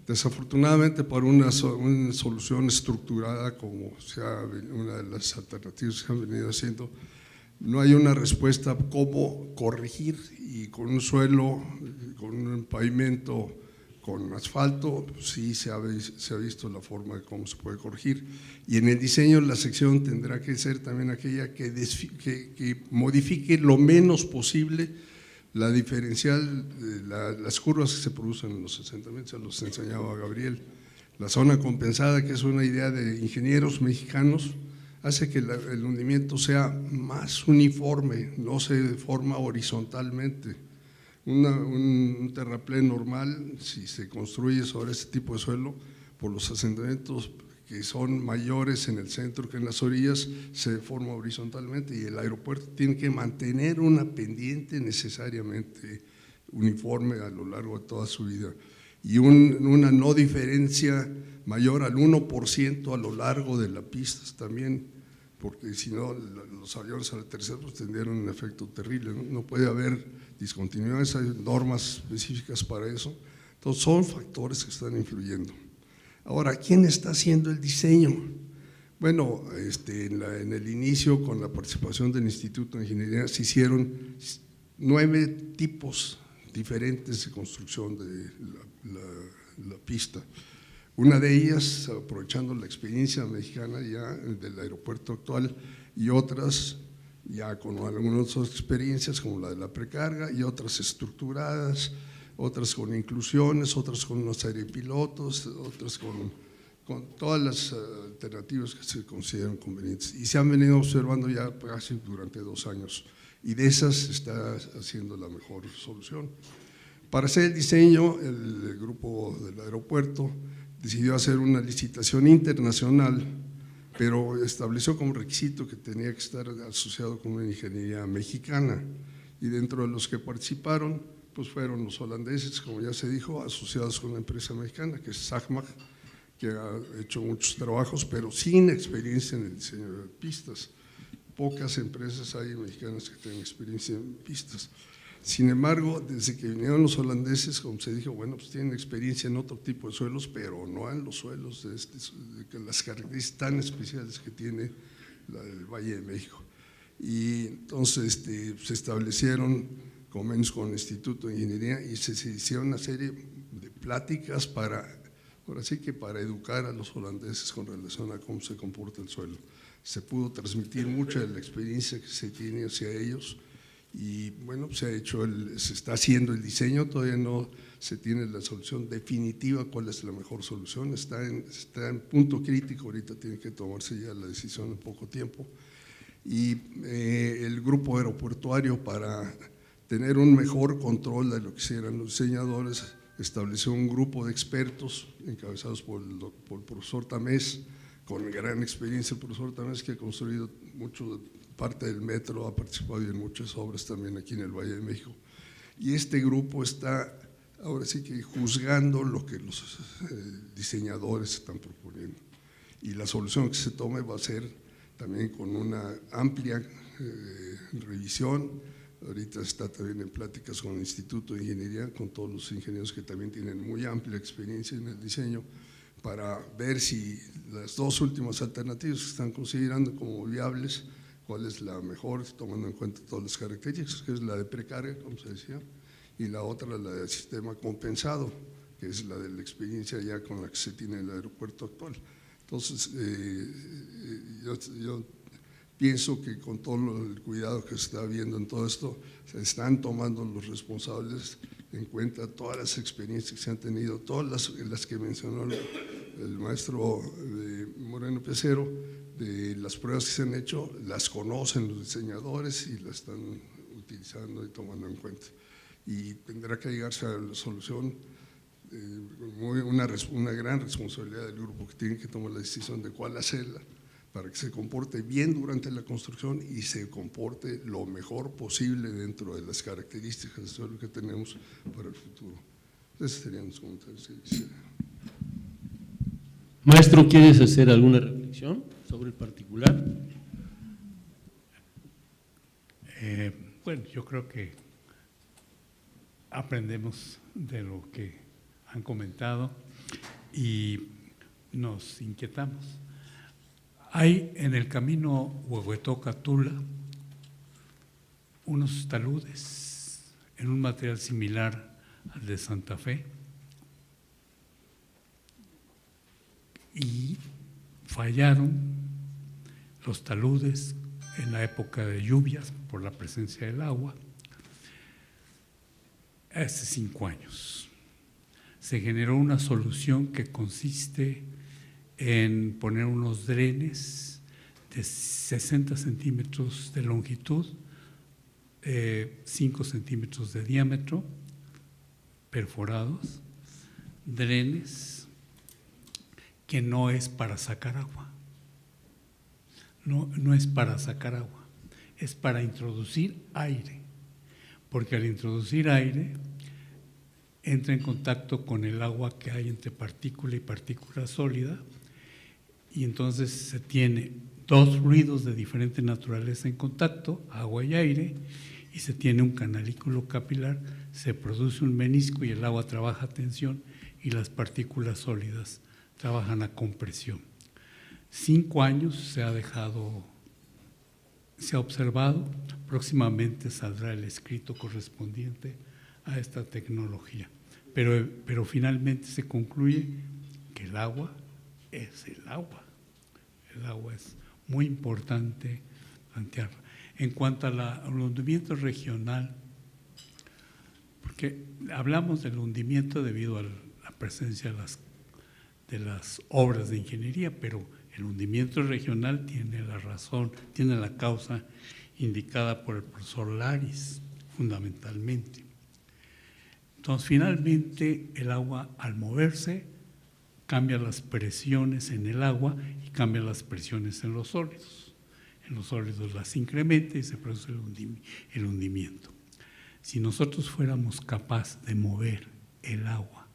Desafortunadamente, para una solución estructurada como sea una de las alternativas que han venido haciendo, no hay una respuesta cómo corregir, y con un suelo, con un pavimento, con asfalto, sí se ha visto la forma de cómo se puede corregir. Y en el diseño la sección tendrá que ser también aquella que modifique lo menos posible la diferencial, las curvas que se producen en los asentamientos, los enseñaba Gabriel. La zona compensada, que es una idea de ingenieros mexicanos, hace que el hundimiento sea más uniforme, no se forma horizontalmente. Un terraplén normal, si se construye sobre este tipo de suelo, por los asentamientos que son mayores en el centro que en las orillas, se forma horizontalmente, y el aeropuerto tiene que mantener una pendiente necesariamente uniforme a lo largo de toda su vida, y una no diferencia mayor al 1% a lo largo de la pista también, porque si no los aviones al aterrizar pues tendrían un efecto terrible, ¿no? No puede haber discontinuidades, hay normas específicas para eso. Entonces son factores que están influyendo. Ahora, ¿quién está haciendo el diseño? Bueno, en el inicio, con la participación del Instituto de Ingeniería, se hicieron 9 tipos diferentes de construcción de la pista. Una de ellas, aprovechando la experiencia mexicana ya del aeropuerto actual, y otras ya con algunas otras experiencias como la de la precarga, y otras estructuradas, otras con inclusiones, otras con una serie de pilotos, otras con todas las alternativas que se consideran convenientes. Y se han venido observando ya casi durante 2 años, y de esas se está haciendo la mejor solución. Para hacer el diseño, el grupo del aeropuerto decidió hacer una licitación internacional, pero estableció como requisito que tenía que estar asociado con una ingeniería mexicana, y dentro de los que participaron pues fueron los holandeses, como ya se dijo, asociados con una empresa mexicana que es SAGMAG, que ha hecho muchos trabajos, pero sin experiencia en el diseño de pistas. Pocas empresas hay mexicanas que tengan experiencia en pistas. Sin embargo, desde que vinieron los holandeses, como se dijo, bueno, pues tienen experiencia en otro tipo de suelos, pero no en los suelos de las características tan especiales que tiene el Valle de México. Y entonces se establecieron convenios con el Instituto de Ingeniería y se hicieron una serie de pláticas ahora sí que para educar a los holandeses con relación a cómo se comporta el suelo. Se pudo transmitir mucha de la experiencia que se tiene hacia ellos. Y bueno, se está haciendo el diseño, todavía no se tiene la solución definitiva, cuál es la mejor solución, está en punto crítico, ahorita tiene que tomarse ya la decisión en poco tiempo. Y el grupo aeroportuario, para tener un mejor control de lo que hicieran los diseñadores, estableció un grupo de expertos encabezados por el profesor Tamés, con gran experiencia. El profesor Tamés, que ha construido mucho parte del metro, ha participado en muchas obras también aquí en el Valle de México, y este grupo está ahora sí que juzgando lo que los diseñadores están proponiendo, y la solución que se tome va a ser también con una amplia revisión. Ahorita está también en pláticas con el Instituto de Ingeniería, con todos los ingenieros que también tienen muy amplia experiencia en el diseño, para ver si las 2 últimas alternativas que están considerando como viables, cuál es la mejor, tomando en cuenta todas las características, que es la de precaria, como se decía, y la otra, la del sistema compensado, que es la de la experiencia ya con la que se tiene el aeropuerto actual. Entonces, yo pienso que con todo el cuidado que se está viendo en todo esto, se están tomando los responsables en cuenta todas las experiencias que se han tenido, todas las que mencionó el maestro Moreno Pecero, de las pruebas que se han hecho, las conocen los diseñadores y las están utilizando y tomando en cuenta. Y tendrá que llegarse a la solución, una gran responsabilidad del grupo, que tiene que tomar la decisión de cuál hacerla, para que se comporte bien durante la construcción y se comporte lo mejor posible dentro de las características del suelo que tenemos para el futuro. Esos serían los comentarios que quisiera. Maestro, ¿quieres hacer alguna reflexión sobre el particular? Bueno, yo creo que aprendemos de lo que han comentado y nos inquietamos. Hay en el camino Huehuetoca-Tula unos taludes en un material similar al de Santa Fe, y fallaron los taludes en la época de lluvias por la presencia del agua. Hace 5 años se generó una solución que consiste en poner unos drenes de 60 centímetros de longitud, 5 centímetros de diámetro, perforados, drenes que no es para sacar agua, no es para sacar agua, es para introducir aire, porque al introducir aire entra en contacto con el agua que hay entre partícula y partícula sólida, y entonces se tiene 2 fluidos de diferente naturaleza en contacto, agua y aire, y se tiene un canalículo capilar, se produce un menisco y el agua trabaja a tensión y las partículas sólidas trabajan a compresión. 5 años se ha observado, próximamente saldrá el escrito correspondiente a esta tecnología, pero finalmente se concluye que el agua es el agua. El agua es muy importante plantearla. En cuanto al hundimiento regional, Porque hablamos del hundimiento debido a la presencia de las obras de ingeniería, pero el hundimiento regional tiene la razón, tiene la causa indicada por el profesor Laris, fundamentalmente. Entonces, finalmente, el agua, al moverse, cambia las presiones en el agua y cambia las presiones en los sólidos. En los sólidos las incrementa y se produce el hundimiento. Si nosotros fuéramos capaces de mover el agua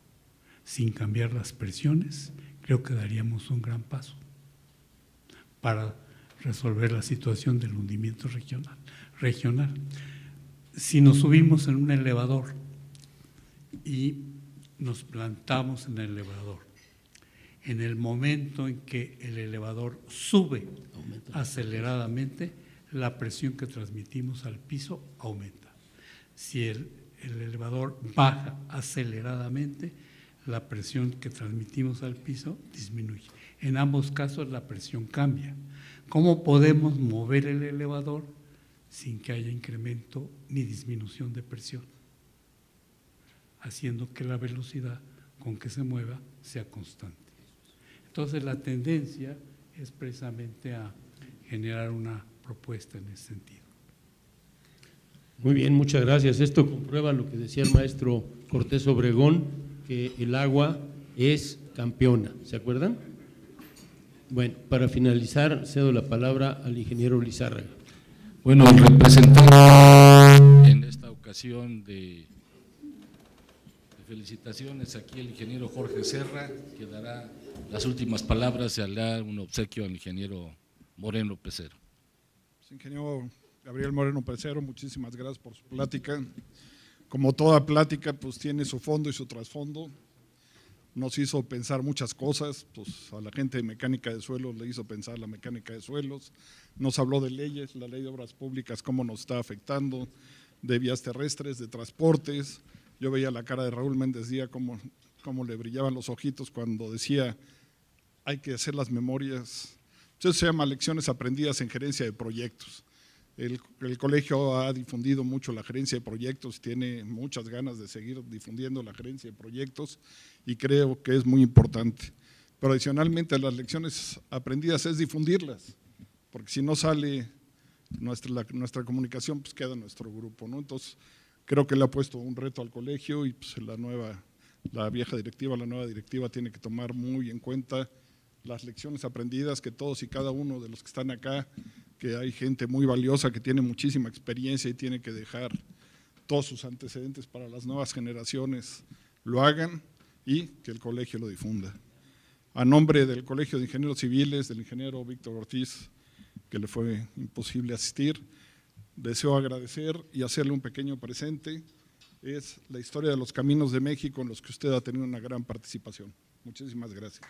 sin cambiar las presiones, creo que daríamos un gran paso para resolver la situación del hundimiento regional. Si nos subimos en un elevador y nos plantamos en el elevador, en el momento en que el elevador sube aceleradamente, la presión que transmitimos al piso aumenta. Si el elevador baja aceleradamente, la presión que transmitimos al piso disminuye. En ambos casos la presión cambia. ¿Cómo podemos mover el elevador sin que haya incremento ni disminución de presión? Haciendo que la velocidad con que se mueva sea constante. Entonces la tendencia es precisamente a generar una propuesta en ese sentido. Muy bien, muchas gracias. Esto comprueba lo que decía el maestro Cortés Obregón, que el agua es campeona. ¿Se acuerdan? Bueno, para finalizar, cedo la palabra al ingeniero Lizárraga. Bueno, el representante en esta ocasión de felicitaciones aquí el ingeniero Jorge Serra, que dará las últimas palabras y hará un obsequio al ingeniero Moreno Pecero. Ingeniero Gabriel Moreno Pecero, muchísimas gracias por su plática. Como toda plática, pues tiene su fondo y su trasfondo. Nos hizo pensar muchas cosas, pues a la gente de mecánica de suelos le hizo pensar la mecánica de suelos. Nos habló de leyes, la ley de obras públicas, cómo nos está afectando, de vías terrestres, de transportes. Yo veía la cara de Raúl Méndez Díaz, cómo le brillaban los ojitos cuando decía hay que hacer las memorias. Eso se llama lecciones aprendidas en gerencia de proyectos. El colegio ha difundido mucho la gerencia de proyectos, tiene muchas ganas de seguir difundiendo la gerencia de proyectos y creo que es muy importante. Pero adicionalmente las lecciones aprendidas es difundirlas, porque si no sale nuestra comunicación, pues queda nuestro grupo, ¿no? Entonces, creo que le ha puesto un reto al colegio y pues la nueva directiva tiene que tomar muy en cuenta las lecciones aprendidas que todos y cada uno de los que están acá, que hay gente muy valiosa que tiene muchísima experiencia y tiene que dejar todos sus antecedentes para las nuevas generaciones, lo hagan y que el colegio lo difunda. A nombre del Colegio de Ingenieros Civiles, del ingeniero Víctor Ortiz, que le fue imposible asistir, deseo agradecer y hacerle un pequeño presente. Es la historia de los caminos de México en los que usted ha tenido una gran participación. Muchísimas gracias.